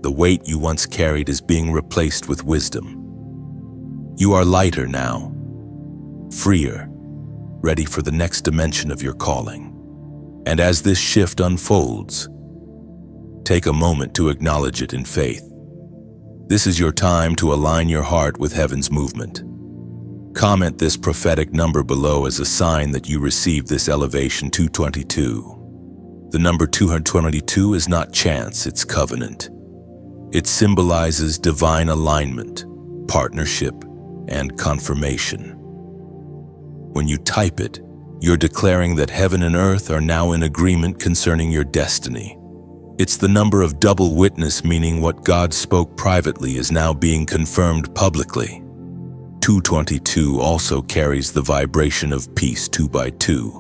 The weight you once carried is being replaced with wisdom. You are lighter now, freer, ready for the next dimension of your calling. And as this shift unfolds, take a moment to acknowledge it in faith. This is your time to align your heart with heaven's movement. Comment this prophetic number below as a sign that you received this elevation. 222. The number 222 is not chance, it's covenant. It symbolizes divine alignment, partnership, and confirmation. When you type it, you're declaring that heaven and earth are now in agreement concerning your destiny. It's the number of double witness, meaning what God spoke privately is now being confirmed publicly. 222 also carries the vibration of peace, 2 by 2.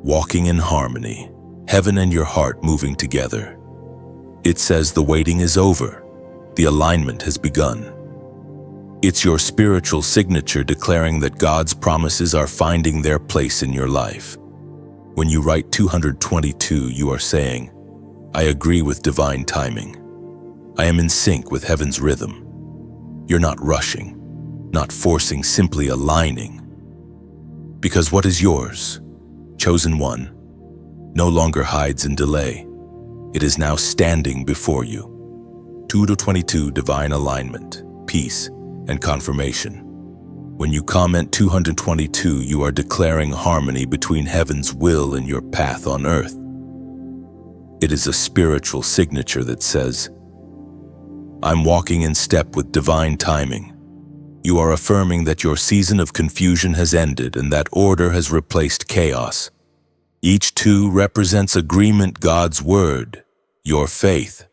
Walking in harmony, heaven and your heart moving together. It says the waiting is over, the alignment has begun. It's your spiritual signature declaring that God's promises are finding their place in your life. When you write 222, you are saying, I agree with divine timing. I am in sync with heaven's rhythm. You're not rushing, not forcing, simply aligning. Because what is yours, chosen one, no longer hides in delay. It is now standing before you. 222, divine alignment, peace, and confirmation. When you comment 222, you are declaring harmony between heaven's will and your path on earth. It is a spiritual signature that says, I'm walking in step with divine timing. You are affirming that your season of confusion has ended and that order has replaced chaos. Each 2 represents agreement, God's word, your faith,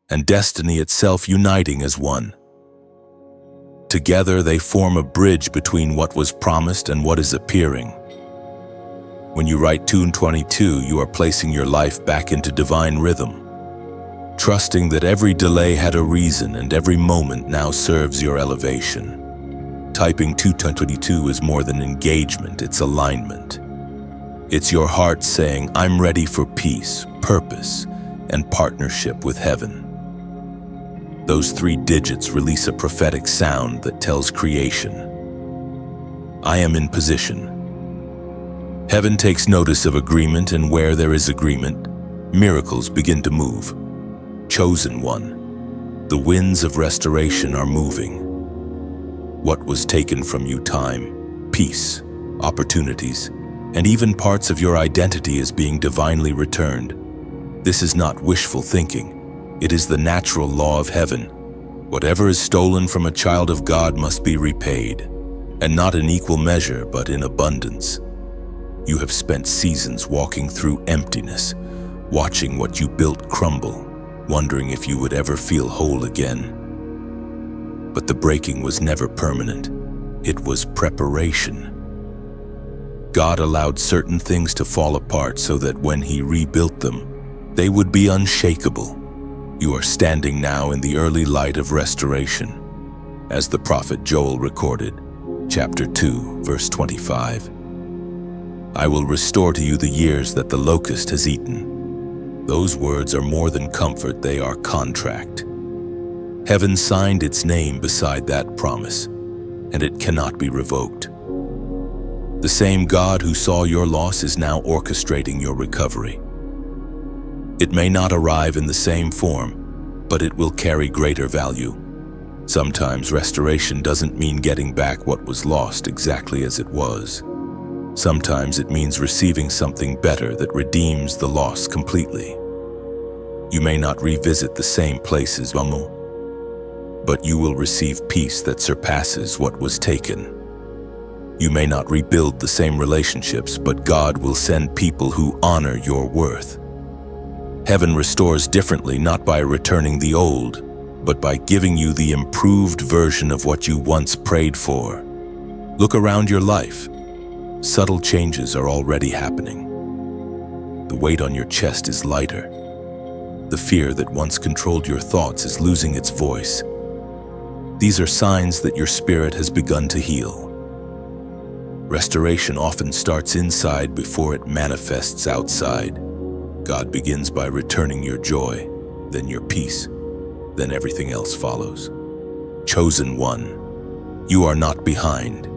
and destiny itself uniting as one. Together they form a bridge between what was promised and what is appearing. When you write 222, you are placing your life back into divine rhythm, trusting that every delay had a reason and every moment now serves your elevation. Typing 222 is more than engagement, it's alignment. It's your heart saying, I'm ready for peace, purpose, and partnership with heaven. Those 3 digits release a prophetic sound that tells creation, I am in position. Heaven takes notice of agreement, and where there is agreement, miracles begin to move. Chosen one, the winds of restoration are moving. What was taken from you, time, peace, opportunities, and even parts of your identity is being divinely returned. This is not wishful thinking. It is the natural law of heaven. Whatever is stolen from a child of God must be repaid, and not in equal measure, but in abundance. You have spent seasons walking through emptiness, watching what you built crumble, wondering if you would ever feel whole again. But the breaking was never permanent. It was preparation. God allowed certain things to fall apart so that when He rebuilt them, they would be unshakable. You are standing now in the early light of restoration, as the prophet Joel recorded, chapter 2, verse 25. I will restore to you the years that the locust has eaten. Those words are more than comfort, they are contract. Heaven signed its name beside that promise, and it cannot be revoked. The same God who saw your loss is now orchestrating your recovery. It may not arrive in the same form, but it will carry greater value. Sometimes restoration doesn't mean getting back what was lost exactly as it was. Sometimes it means receiving something better that redeems the loss completely. You may not revisit the same places, but you will receive peace that surpasses what was taken. You may not rebuild the same relationships, but God will send people who honor your worth. Heaven restores differently, not by returning the old, but by giving you the improved version of what you once prayed for. Look around your life. Subtle changes are already happening. The weight on your chest is lighter. The fear that once controlled your thoughts is losing its voice. These are signs that your spirit has begun to heal. Restoration often starts inside before it manifests outside. God begins by returning your joy, then your peace, then everything else follows. Chosen one, you are not behind.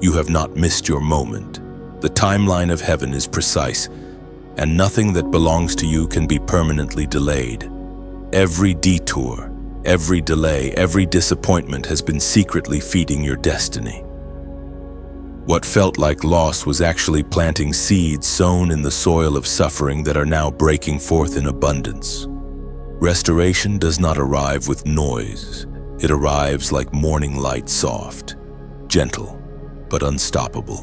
You have not missed your moment. The timeline of heaven is precise. and nothing that belongs to you can be permanently delayed. Every detour, every delay, every disappointment has been secretly feeding your destiny. What felt like loss was actually planting seeds sown in the soil of suffering that are now breaking forth in abundance. Restoration does not arrive with noise. It arrives like morning light, soft, gentle, but unstoppable.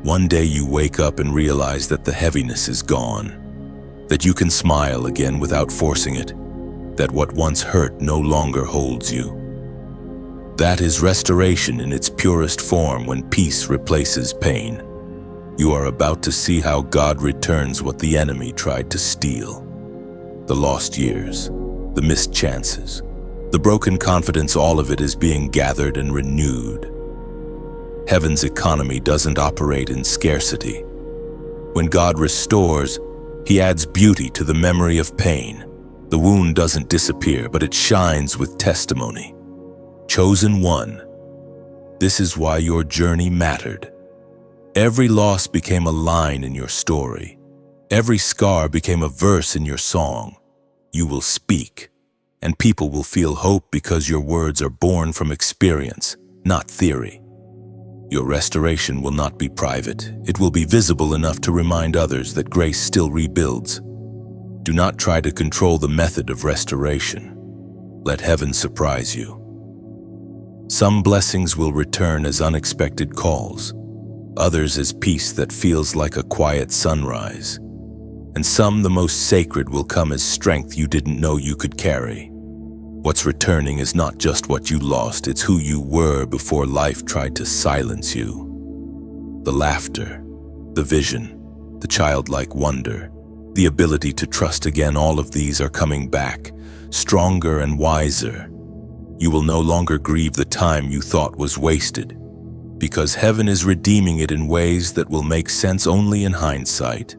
One day you wake up and realize that the heaviness is gone, that you can smile again without forcing it, that what once hurt no longer holds you. That is restoration in its purest form, when peace replaces pain. You are about to see how God returns what the enemy tried to steal. The lost years, the missed chances, the broken confidence, all of it is being gathered and renewed. Heaven's economy doesn't operate in scarcity. When God restores, He adds beauty to the memory of pain. The wound doesn't disappear, but it shines with testimony. Chosen one, this is why your journey mattered. Every loss became a line in your story. Every scar became a verse in your song. You will speak, and people will feel hope because your words are born from experience, not theory. Your restoration will not be private. It will be visible enough to remind others that grace still rebuilds. Do not try to control the method of restoration. Let heaven surprise you. Some blessings will return as unexpected calls, others as peace that feels like a quiet sunrise, and some, the most sacred, will come as strength you didn't know you could carry. What's returning is not just what you lost, it's who you were before life tried to silence you. The laughter, the vision, the childlike wonder, the ability to trust again, all of these are coming back, stronger and wiser. You will no longer grieve the time you thought was wasted, because heaven is redeeming it in ways that will make sense only in hindsight.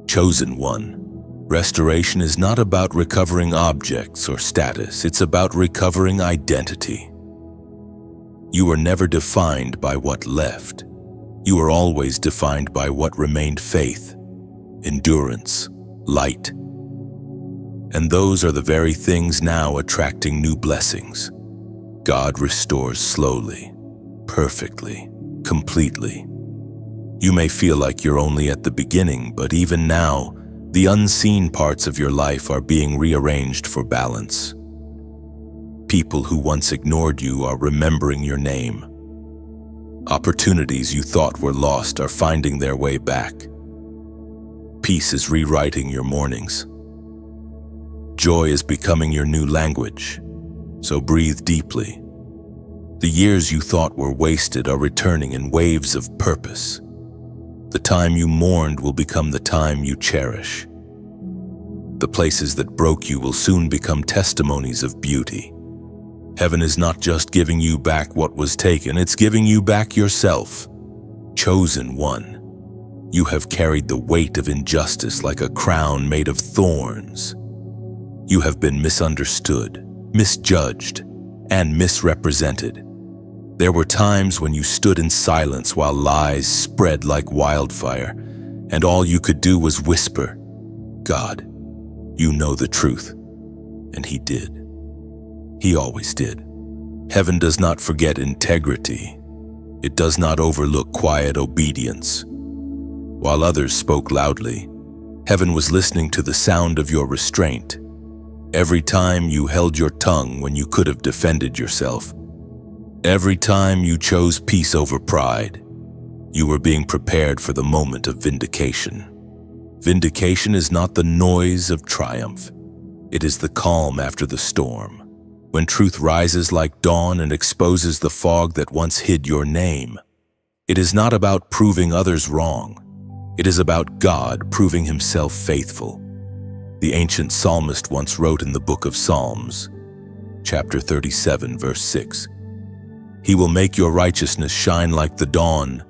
Chosen one, restoration is not about recovering objects or status, it's about recovering identity. You were never defined by what left. You were always defined by what remained: faith, endurance, light. And those are the very things now attracting new blessings. God restores slowly, perfectly, completely. You may feel like you're only at the beginning, but even now, the unseen parts of your life are being rearranged for balance. People who once ignored you are remembering your name. Opportunities you thought were lost are finding their way back. Peace is rewriting your mornings. Joy is becoming your new language, so breathe deeply. The years you thought were wasted are returning in waves of purpose. The time you mourned will become the time you cherish. The places that broke you will soon become testimonies of beauty. Heaven is not just giving you back what was taken, it's giving you back yourself. Chosen one, you have carried the weight of injustice like a crown made of thorns. You have been misunderstood, misjudged, and misrepresented. There were times when you stood in silence while lies spread like wildfire, and all you could do was whisper, "God, you know the truth." And He did. He always did. Heaven does not forget integrity. It does not overlook quiet obedience. While others spoke loudly, heaven was listening to the sound of your restraint. Every time you held your tongue when you could have defended yourself. Every time you chose peace over pride, you were being prepared for the moment of vindication. Vindication is not the noise of triumph. It is the calm after the storm, when truth rises like dawn and exposes the fog that once hid your name. It is not about proving others wrong. It is about God proving Himself faithful. The ancient psalmist once wrote in the book of Psalms, chapter 37, verse 6, "He will make your righteousness shine like the dawn,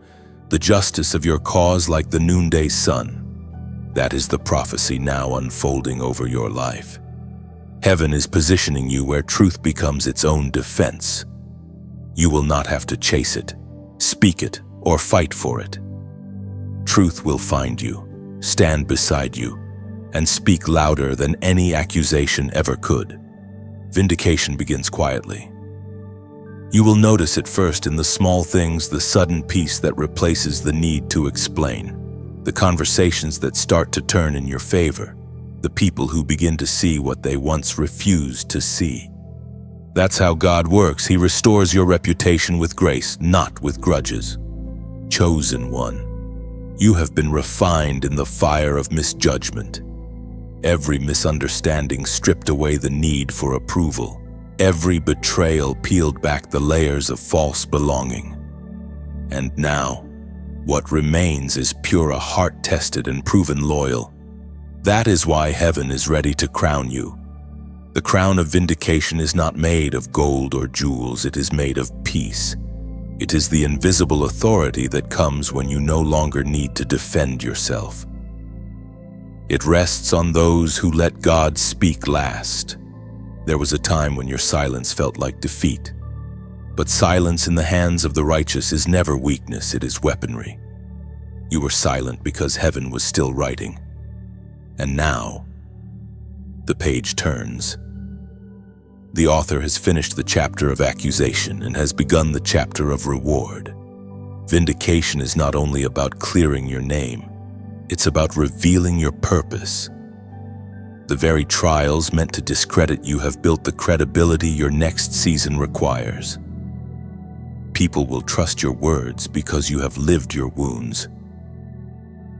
the justice of your cause like the noonday sun." That is the prophecy now unfolding over your life. Heaven is positioning you where truth becomes its own defense. You will not have to chase it, speak it, or fight for it. Truth will find you, stand beside you, and speak louder than any accusation ever could. Vindication begins quietly. You will notice it first in the small things, the sudden peace that replaces the need to explain, the conversations that start to turn in your favor, the people who begin to see what they once refused to see. That's how God works. He restores your reputation with grace, not with grudges. Chosen one, you have been refined in the fire of misjudgment. Every misunderstanding stripped away the need for approval. Every betrayal peeled back the layers of false belonging. And now, what remains is pure, heart-tested and proven loyal. That is why heaven is ready to crown you. The crown of vindication is not made of gold or jewels, it is made of peace. It is the invisible authority that comes when you no longer need to defend yourself. It rests on those who let God speak last. There was a time when your silence felt like defeat. But silence in the hands of the righteous is never weakness, it is weaponry. You were silent because heaven was still writing. And now, the page turns. The author has finished the chapter of accusation and has begun the chapter of reward. Vindication is not only about clearing your name, it's about revealing your purpose. The very trials meant to discredit you have built the credibility your next season requires. People will trust your words because you have lived your wounds.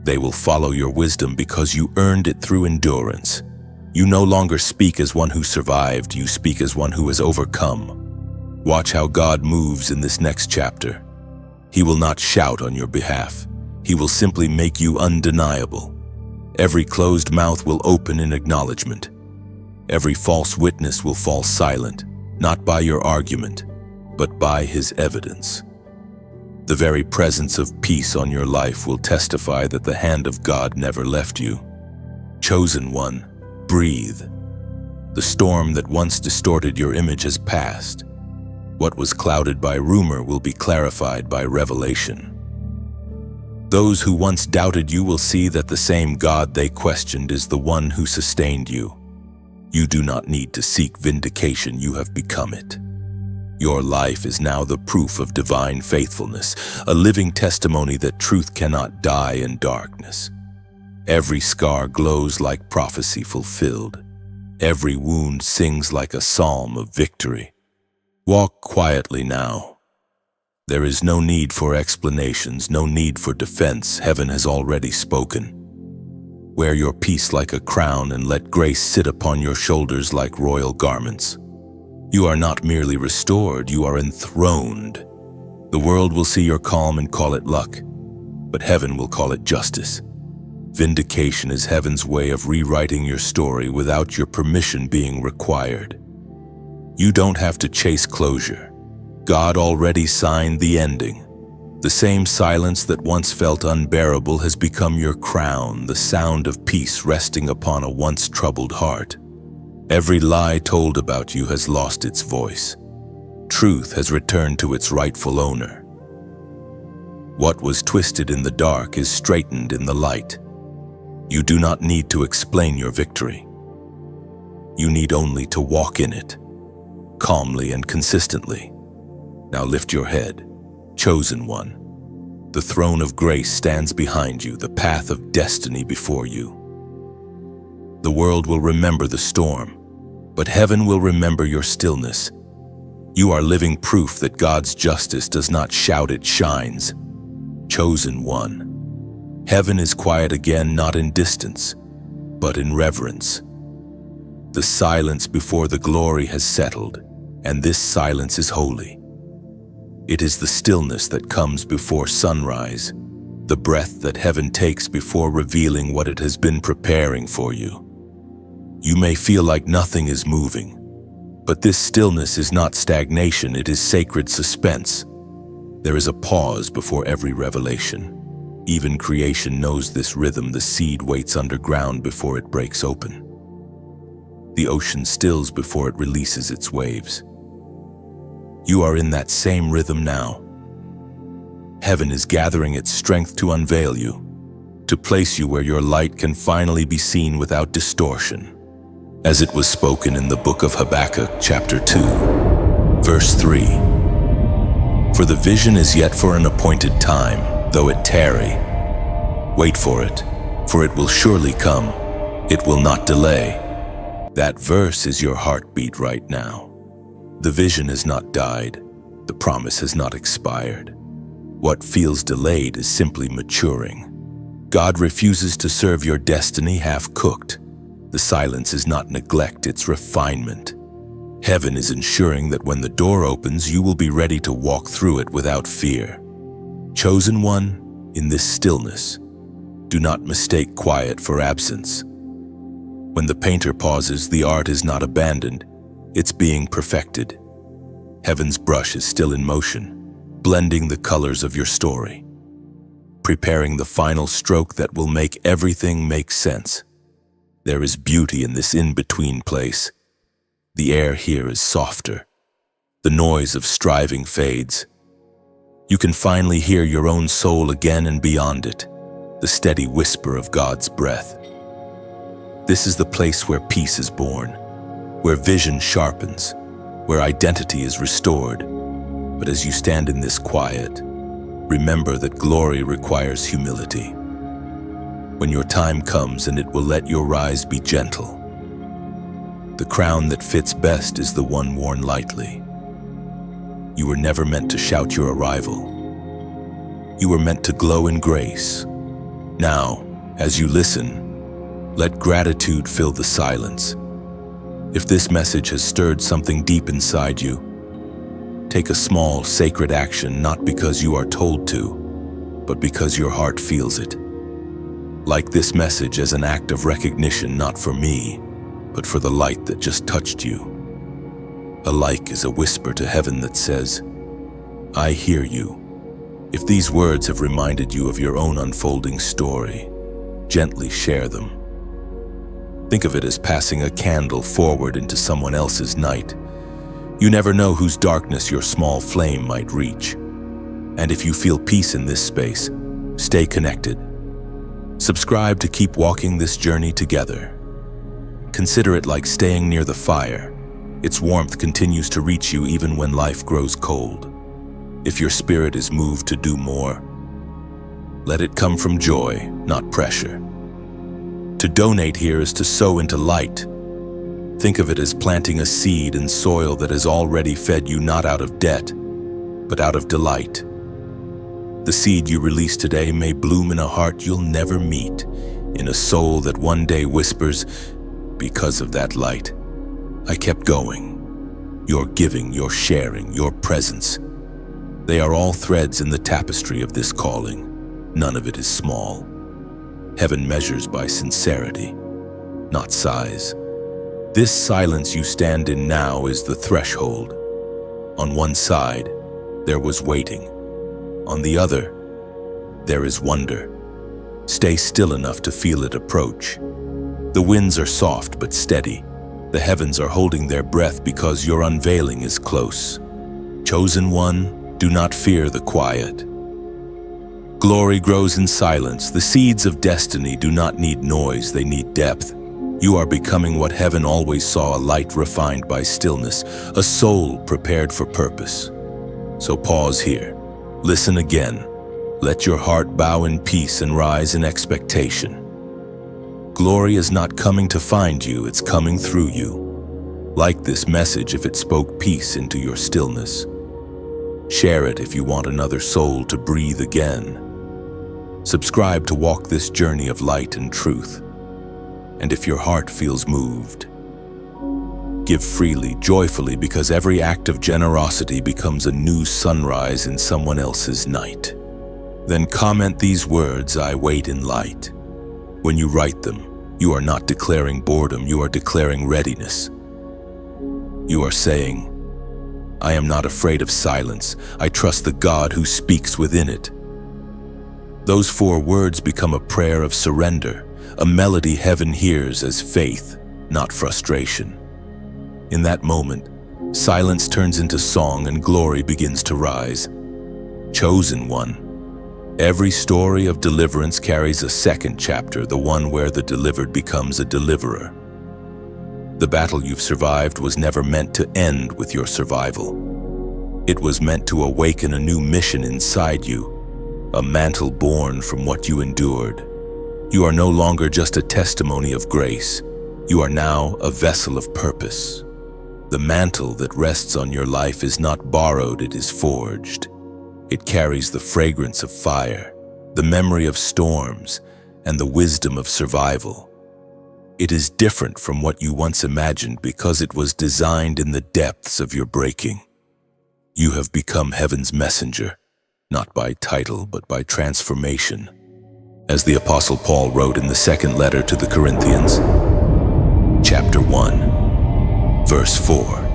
They will follow your wisdom because you earned it through endurance. You no longer speak as one who survived, you speak as one who has overcome. Watch how God moves in this next chapter. He will not shout on your behalf. He will simply make you undeniable. Every closed mouth will open in acknowledgement. Every false witness will fall silent, not by your argument, but by his evidence. The very presence of peace on your life will testify that the hand of God never left you. Chosen one, breathe. The storm that once distorted your image has passed. What was clouded by rumor will be clarified by revelation. Those who once doubted you will see that the same God they questioned is the one who sustained you. You do not need to seek vindication, you have become it. Your life is now the proof of divine faithfulness, a living testimony that truth cannot die in darkness. Every scar glows like prophecy fulfilled. Every wound sings like a psalm of victory. Walk quietly now. There is no need for explanations, no need for defense. Heaven has already spoken. Wear your peace like a crown and let grace sit upon your shoulders like royal garments. You are not merely restored, you are enthroned. The world will see your calm and call it luck, but heaven will call it justice. Vindication is heaven's way of rewriting your story without your permission being required. You don't have to chase closure. God already signed the ending. The same silence that once felt unbearable has become your crown, the sound of peace resting upon a once troubled heart. Every lie told about you has lost its voice. Truth has returned to its rightful owner. What was twisted in the dark is straightened in the light. You do not need to explain your victory. You need only to walk in it, calmly and consistently. Now lift your head, chosen one. The throne of grace stands behind you, the path of destiny before you. The world will remember the storm, but heaven will remember your stillness. You are living proof that God's justice does not shout, it shines. Chosen one. Heaven is quiet again, not in distance, but in reverence. The silence before the glory has settled, and this silence is holy. It is the stillness that comes before sunrise, the breath that heaven takes before revealing what it has been preparing for you. You may feel like nothing is moving, but this stillness is not stagnation, it is sacred suspense. There is a pause before every revelation. Even creation knows this rhythm. The seed waits underground before it breaks open. The ocean stills before it releases its waves. You are in that same rhythm now. Heaven is gathering its strength to unveil you, to place you where your light can finally be seen without distortion. As it was spoken in the book of Habakkuk, chapter 2, verse 3. For the vision is yet for an appointed time, though it tarry. Wait for it, for it will surely come. It will not delay. That verse is your heartbeat right now. The vision has not died. The promise has not expired. What feels delayed is simply maturing. God refuses to serve your destiny half-cooked. The silence is not neglect, it's refinement. Heaven is ensuring that when the door opens, you will be ready to walk through it without fear. Chosen one, in this stillness, do not mistake quiet for absence. When the painter pauses, the art is not abandoned, it's being perfected. Heaven's brush is still in motion, blending the colors of your story, preparing the final stroke that will make everything make sense. There is beauty in this in-between place. The air here is softer. The noise of striving fades. You can finally hear your own soul again and beyond it, the steady whisper of God's breath. This is the place where peace is born, where vision sharpens, where identity is restored. But as you stand in this quiet, remember that glory requires humility. When your time comes, and it will let your rise be gentle. The crown that fits best is the one worn lightly. You were never meant to shout your arrival. You were meant to glow in grace. Now, as you listen, let gratitude fill the silence. If this message has stirred something deep inside you, take a small, sacred action, not because you are told to, but because your heart feels it. Like this message as an act of recognition, not for me, but for the light that just touched you. A like is a whisper to heaven that says, I hear you. If these words have reminded you of your own unfolding story, gently share them. Think of it as passing a candle forward into someone else's night. You never know whose darkness your small flame might reach. And if you feel peace in this space, stay connected. Subscribe to keep walking this journey together. Consider it like staying near the fire. Its warmth continues to reach you even when life grows cold. If your spirit is moved to do more, let it come from joy, not pressure. To donate here is to sow into light. Think of it as planting a seed in soil that has already fed you, not out of debt, but out of delight. The seed you release today may bloom in a heart you'll never meet, in a soul that one day whispers, because of that light, I kept going. Your giving, your sharing, your presence, they are all threads in the tapestry of this calling. None of it is small. Heaven measures by sincerity, not size. This silence you stand in now is the threshold. On one side, there was waiting. On the other, there is wonder. Stay still enough to feel it approach. The winds are soft but steady. The heavens are holding their breath because your unveiling is close. Chosen one, do not fear the quiet. Glory grows in silence. The seeds of destiny do not need noise, they need depth. You are becoming what heaven always saw, a light refined by stillness, a soul prepared for purpose. So pause here. Listen again. Let your heart bow in peace and rise in expectation. Glory is not coming to find you, it's coming through you. Like this message if it spoke peace into your stillness. Share it if you want another soul to breathe again. Subscribe to walk this journey of light and truth. And if your heart feels moved, give freely, joyfully, because every act of generosity becomes a new sunrise in someone else's night. Then comment these words, I wait in light. When you write them, you are not declaring boredom, you are declaring readiness. You are saying, I am not afraid of silence, I trust the God who speaks within it. Those 4 words become a prayer of surrender, a melody heaven hears as faith, not frustration. In that moment, silence turns into song and glory begins to rise. Chosen one, Every story of deliverance carries a second chapter, the one where the delivered becomes a deliverer. The battle you've survived was never meant to end with your survival. It was meant to awaken a new mission inside you, a mantle born from what you endured. You are no longer just a testimony of grace. You are now a vessel of purpose. The mantle that rests on your life is not borrowed, it is forged. It carries the fragrance of fire, the memory of storms, and the wisdom of survival. It is different from what you once imagined because it was designed in the depths of your breaking. You have become heaven's messenger, not by title but by transformation. As the Apostle Paul wrote in the second letter to the Corinthians, chapter 1, verse 4.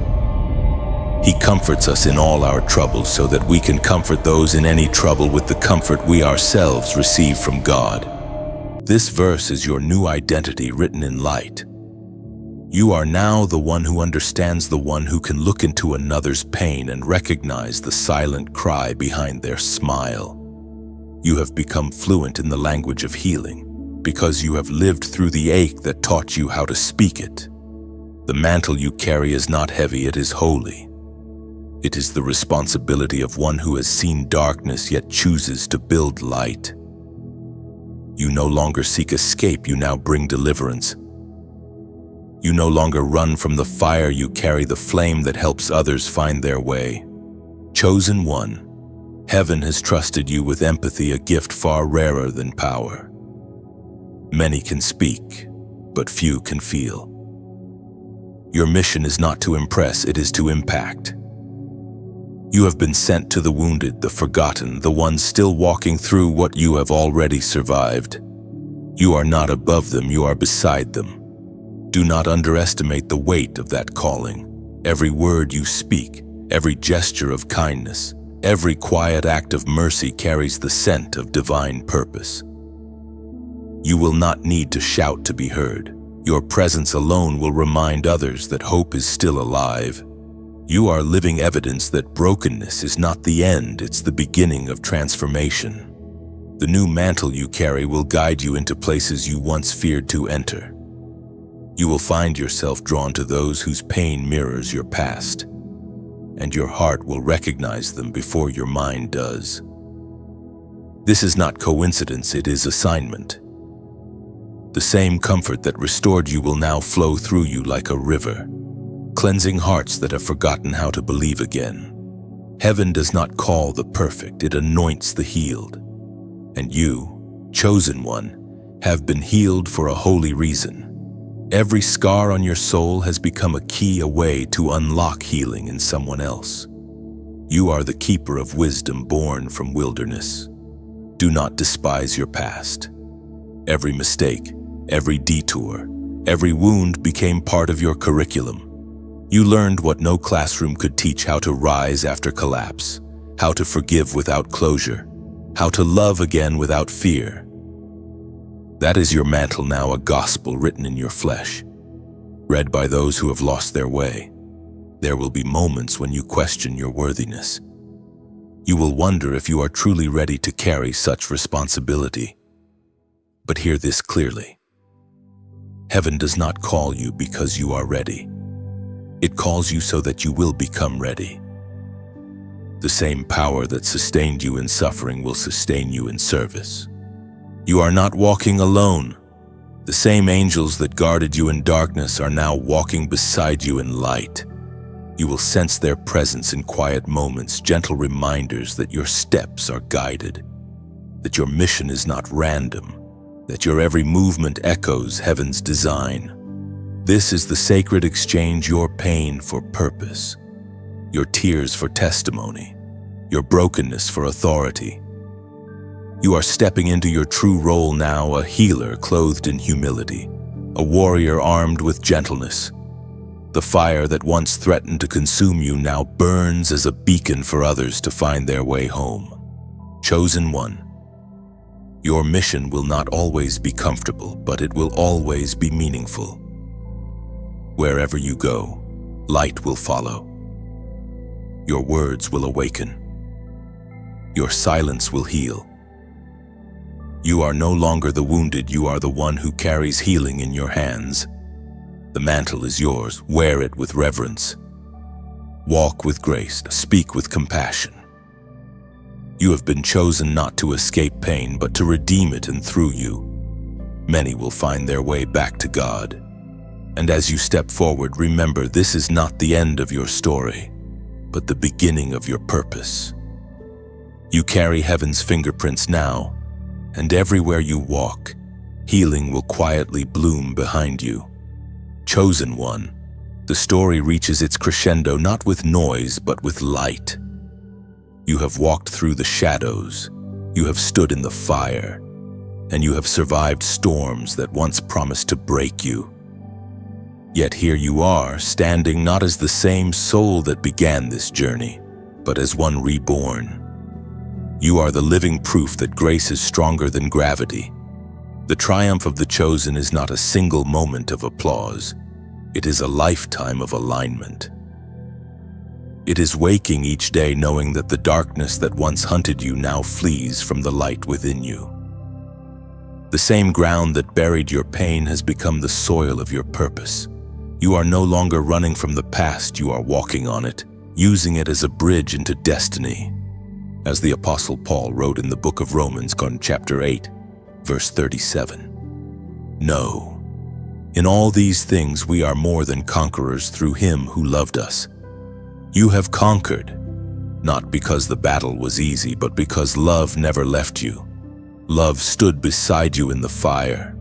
He comforts us in all our troubles so that we can comfort those in any trouble with the comfort we ourselves receive from God. This verse is your new identity written in light. You are now the one who understands, the one who can look into another's pain and recognize the silent cry behind their smile. You have become fluent in the language of healing because you have lived through the ache that taught you how to speak it. The mantle you carry is not heavy, it is holy. It is the responsibility of one who has seen darkness yet chooses to build light. You no longer seek escape, you now bring deliverance. You no longer run from the fire, you carry the flame that helps others find their way. Chosen one, heaven has trusted you with empathy, a gift far rarer than power. Many can speak, but few can feel. Your mission is not to impress, it is to impact. You have been sent to the wounded, the forgotten, the ones still walking through what you have already survived. You are not above them, you are beside them. Do not underestimate the weight of that calling. Every word you speak, every gesture of kindness, every quiet act of mercy carries the scent of divine purpose. You will not need to shout to be heard. Your presence alone will remind others that hope is still alive. You are living evidence that brokenness is not the end, it's the beginning of transformation. The new mantle you carry will guide you into places you once feared to enter. You will find yourself drawn to those whose pain mirrors your past, and your heart will recognize them before your mind does. This is not coincidence, it is assignment. The same comfort that restored you will now flow through you like a river, cleansing hearts that have forgotten how to believe again. Heaven does not call the perfect, it anoints the healed. And you, chosen one, have been healed for a holy reason. Every scar on your soul has become a key, a way to unlock healing in someone else. You are the keeper of wisdom born from wilderness. Do not despise your past. Every mistake, every detour, every wound became part of your curriculum. You learned what no classroom could teach: how to rise after collapse, how to forgive without closure, how to love again without fear. That is your mantle now, a gospel written in your flesh, read by those who have lost their way. There will be moments when you question your worthiness. You will wonder if you are truly ready to carry such responsibility. But hear this clearly. Heaven does not call you because you are ready. It calls you so that you will become ready. The same power that sustained you in suffering will sustain you in service. You are not walking alone. The same angels that guarded you in darkness are now walking beside you in light. You will sense their presence in quiet moments, gentle reminders that your steps are guided, that your mission is not random, that your every movement echoes heaven's design. This is the sacred exchange: your pain for purpose, your tears for testimony, your brokenness for authority. You are stepping into your true role now, a healer clothed in humility, a warrior armed with gentleness. The fire that once threatened to consume you now burns as a beacon for others to find their way home. Chosen one, your mission will not always be comfortable, but it will always be meaningful. Wherever you go, light will follow. Your words will awaken. Your silence will heal. You are no longer the wounded, you are the one who carries healing in your hands. The mantle is yours, wear it with reverence. Walk with grace, speak with compassion. You have been chosen not to escape pain, but to redeem it, and through you, many will find their way back to God. And as you step forward, remember, this is not the end of your story, but the beginning of your purpose. You carry heaven's fingerprints now, and everywhere you walk, healing will quietly bloom behind you. Chosen one, the story reaches its crescendo not with noise, but with light. You have walked through the shadows, you have stood in the fire, and you have survived storms that once promised to break you. Yet here you are, standing not as the same soul that began this journey, but as one reborn. You are the living proof that grace is stronger than gravity. The triumph of the chosen is not a single moment of applause. It is a lifetime of alignment. It is waking each day knowing that the darkness that once hunted you now flees from the light within you. The same ground that buried your pain has become the soil of your purpose. You are no longer running from the past, you are walking on it, using it as a bridge into destiny. As the Apostle Paul wrote in the book of Romans, chapter 8, verse 37. No, in all these things we are more than conquerors through him who loved us. You have conquered, not because the battle was easy, but because love never left you. Love stood beside you in the fire.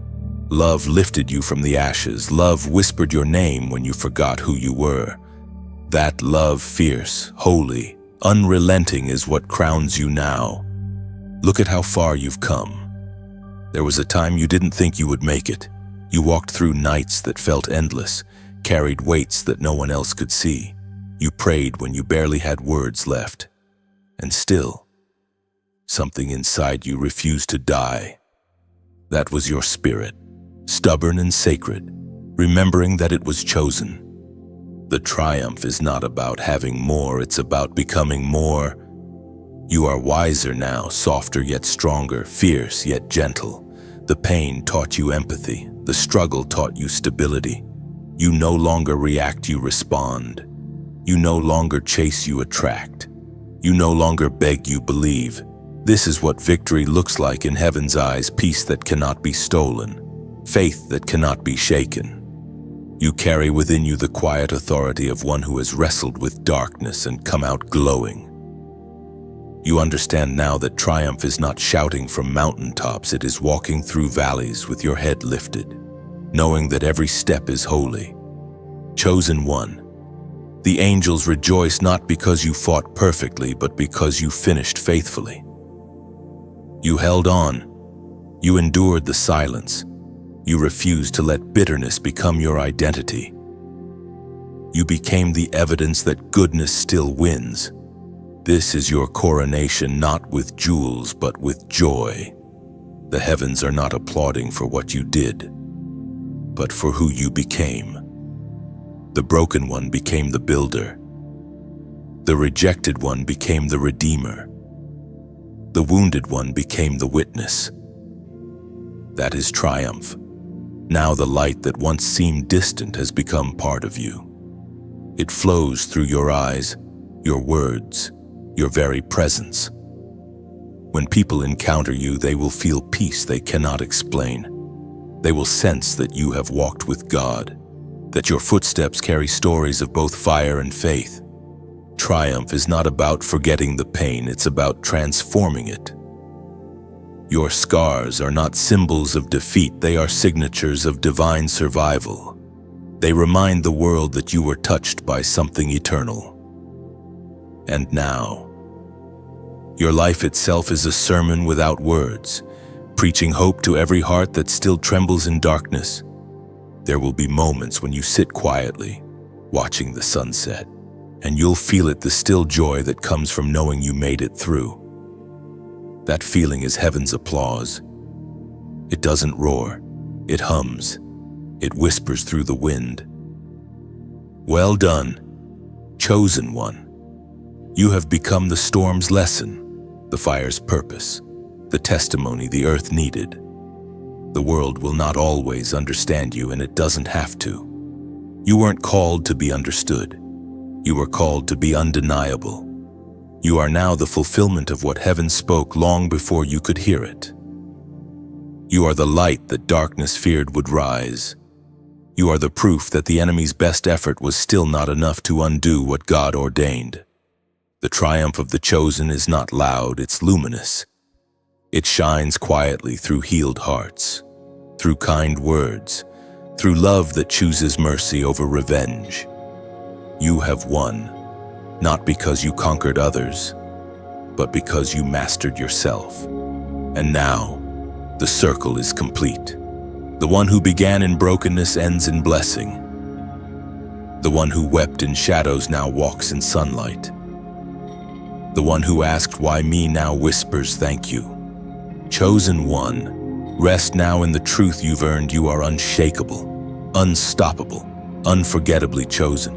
Love lifted you from the ashes. Love whispered your name when you forgot who you were. That love, fierce, holy, unrelenting, is what crowns you now. Look at how far you've come. There was a time you didn't think you would make it. You walked through nights that felt endless, carried weights that no one else could see. You prayed when you barely had words left. And still, something inside you refused to die. That was your spirit, stubborn and sacred, remembering that it was chosen. The triumph is not about having more, it's about becoming more. You are wiser now, softer yet stronger, fierce yet gentle. The pain taught you empathy, the struggle taught you stability. You no longer react, you respond. You no longer chase, you attract. You no longer beg, you believe. This is what victory looks like in heaven's eyes: peace that cannot be stolen, faith that cannot be shaken. You carry within you the quiet authority of one who has wrestled with darkness and come out glowing. You understand now that triumph is not shouting from mountaintops, it is walking through valleys with your head lifted, knowing that every step is holy. Chosen one, the angels rejoice not because you fought perfectly, but because you finished faithfully. You held on, you endured the silence. You refused to let bitterness become your identity. You became the evidence that goodness still wins. This is your coronation, not with jewels, but with joy. The heavens are not applauding for what you did, but for who you became. The broken one became the builder. The rejected one became the redeemer. The wounded one became the witness. That is triumph. Now the light that once seemed distant has become part of you. It flows through your eyes, your words, your very presence. When people encounter you, they will feel peace they cannot explain. They will sense that you have walked with God, that your footsteps carry stories of both fire and faith. Triumph is not about forgetting the pain, it's about transforming it. Your scars are not symbols of defeat, they are signatures of divine survival. They remind the world that you were touched by something eternal. And now, your life itself is a sermon without words, preaching hope to every heart that still trembles in darkness. There will be moments when you sit quietly, watching the sunset, and you'll feel it, the still joy that comes from knowing you made it through. That feeling is heaven's applause. It doesn't roar, it hums, it whispers through the wind. Well done, chosen one. You have become the storm's lesson, the fire's purpose, the testimony the earth needed. The world will not always understand you, and it doesn't have to. You weren't called to be understood. You were called to be undeniable. You are now the fulfillment of what heaven spoke long before you could hear it. You are the light that darkness feared would rise. You are the proof that the enemy's best effort was still not enough to undo what God ordained. The triumph of the chosen is not loud, it's luminous. It shines quietly through healed hearts, through kind words, through love that chooses mercy over revenge. You have won, not because you conquered others, but because you mastered yourself. And now, the circle is complete. The one who began in brokenness ends in blessing. The one who wept in shadows now walks in sunlight. The one who asked why me now whispers thank you. Chosen one, rest now in the truth you've earned. You are unshakable, unstoppable, unforgettably chosen.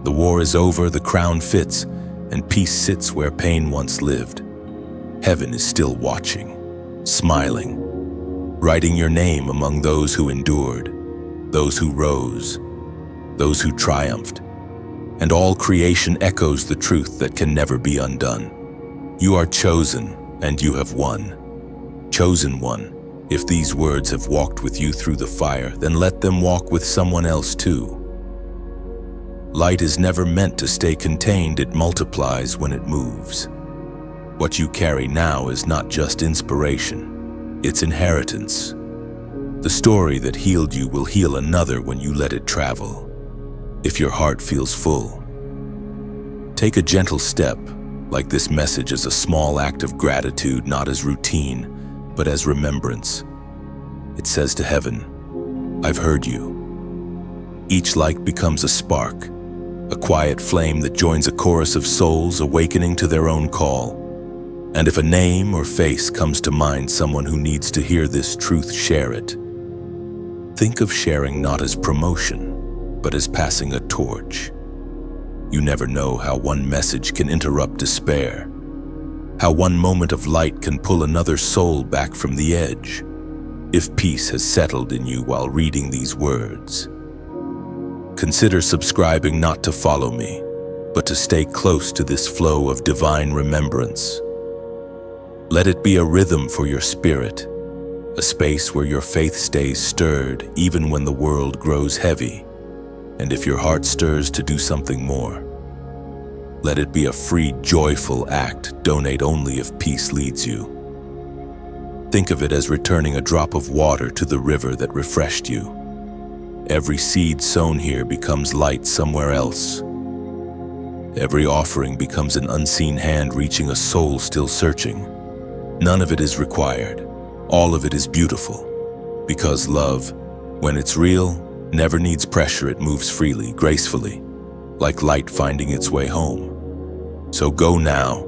The war is over, the crown fits, and peace sits where pain once lived. Heaven is still watching, smiling, writing your name among those who endured, those who rose, those who triumphed. And all creation echoes the truth that can never be undone. You are chosen, and you have won. Chosen one, if these words have walked with you through the fire, then let them walk with someone else too. Light is never meant to stay contained, it multiplies when it moves. What you carry now is not just inspiration, it's inheritance. The story that healed you will heal another when you let it travel. If your heart feels full, take a gentle step, like this message as a small act of gratitude, not as routine, but as remembrance. It says to heaven, I've heard you. Each like becomes a spark, a quiet flame that joins a chorus of souls awakening to their own call. And if a name or face comes to mind, someone who needs to hear this truth, share it. Think of sharing not as promotion, but as passing a torch. You never know how one message can interrupt despair, how one moment of light can pull another soul back from the edge. If peace has settled in you while reading these words, consider subscribing not to follow me, but to stay close to this flow of divine remembrance. Let it be a rhythm for your spirit, a space where your faith stays stirred even when the world grows heavy. And if your heart stirs to do something more, let it be a free, joyful act. Donate only if peace leads you. Think of it as returning a drop of water to the river that refreshed you. Every seed sown here becomes light somewhere else. Every offering becomes an unseen hand reaching a soul still searching. None of it is required. All of it is beautiful. Because love, when it's real, never needs pressure. It moves freely, gracefully, like light finding its way home. So go now,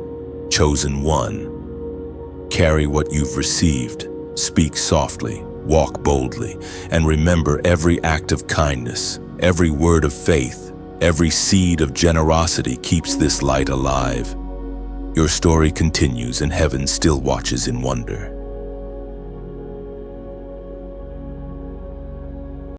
chosen one. Carry what you've received. Speak softly, walk boldly, and remember every act of kindness, every word of faith, every seed of generosity keeps this light alive. Your story continues and heaven still watches in wonder.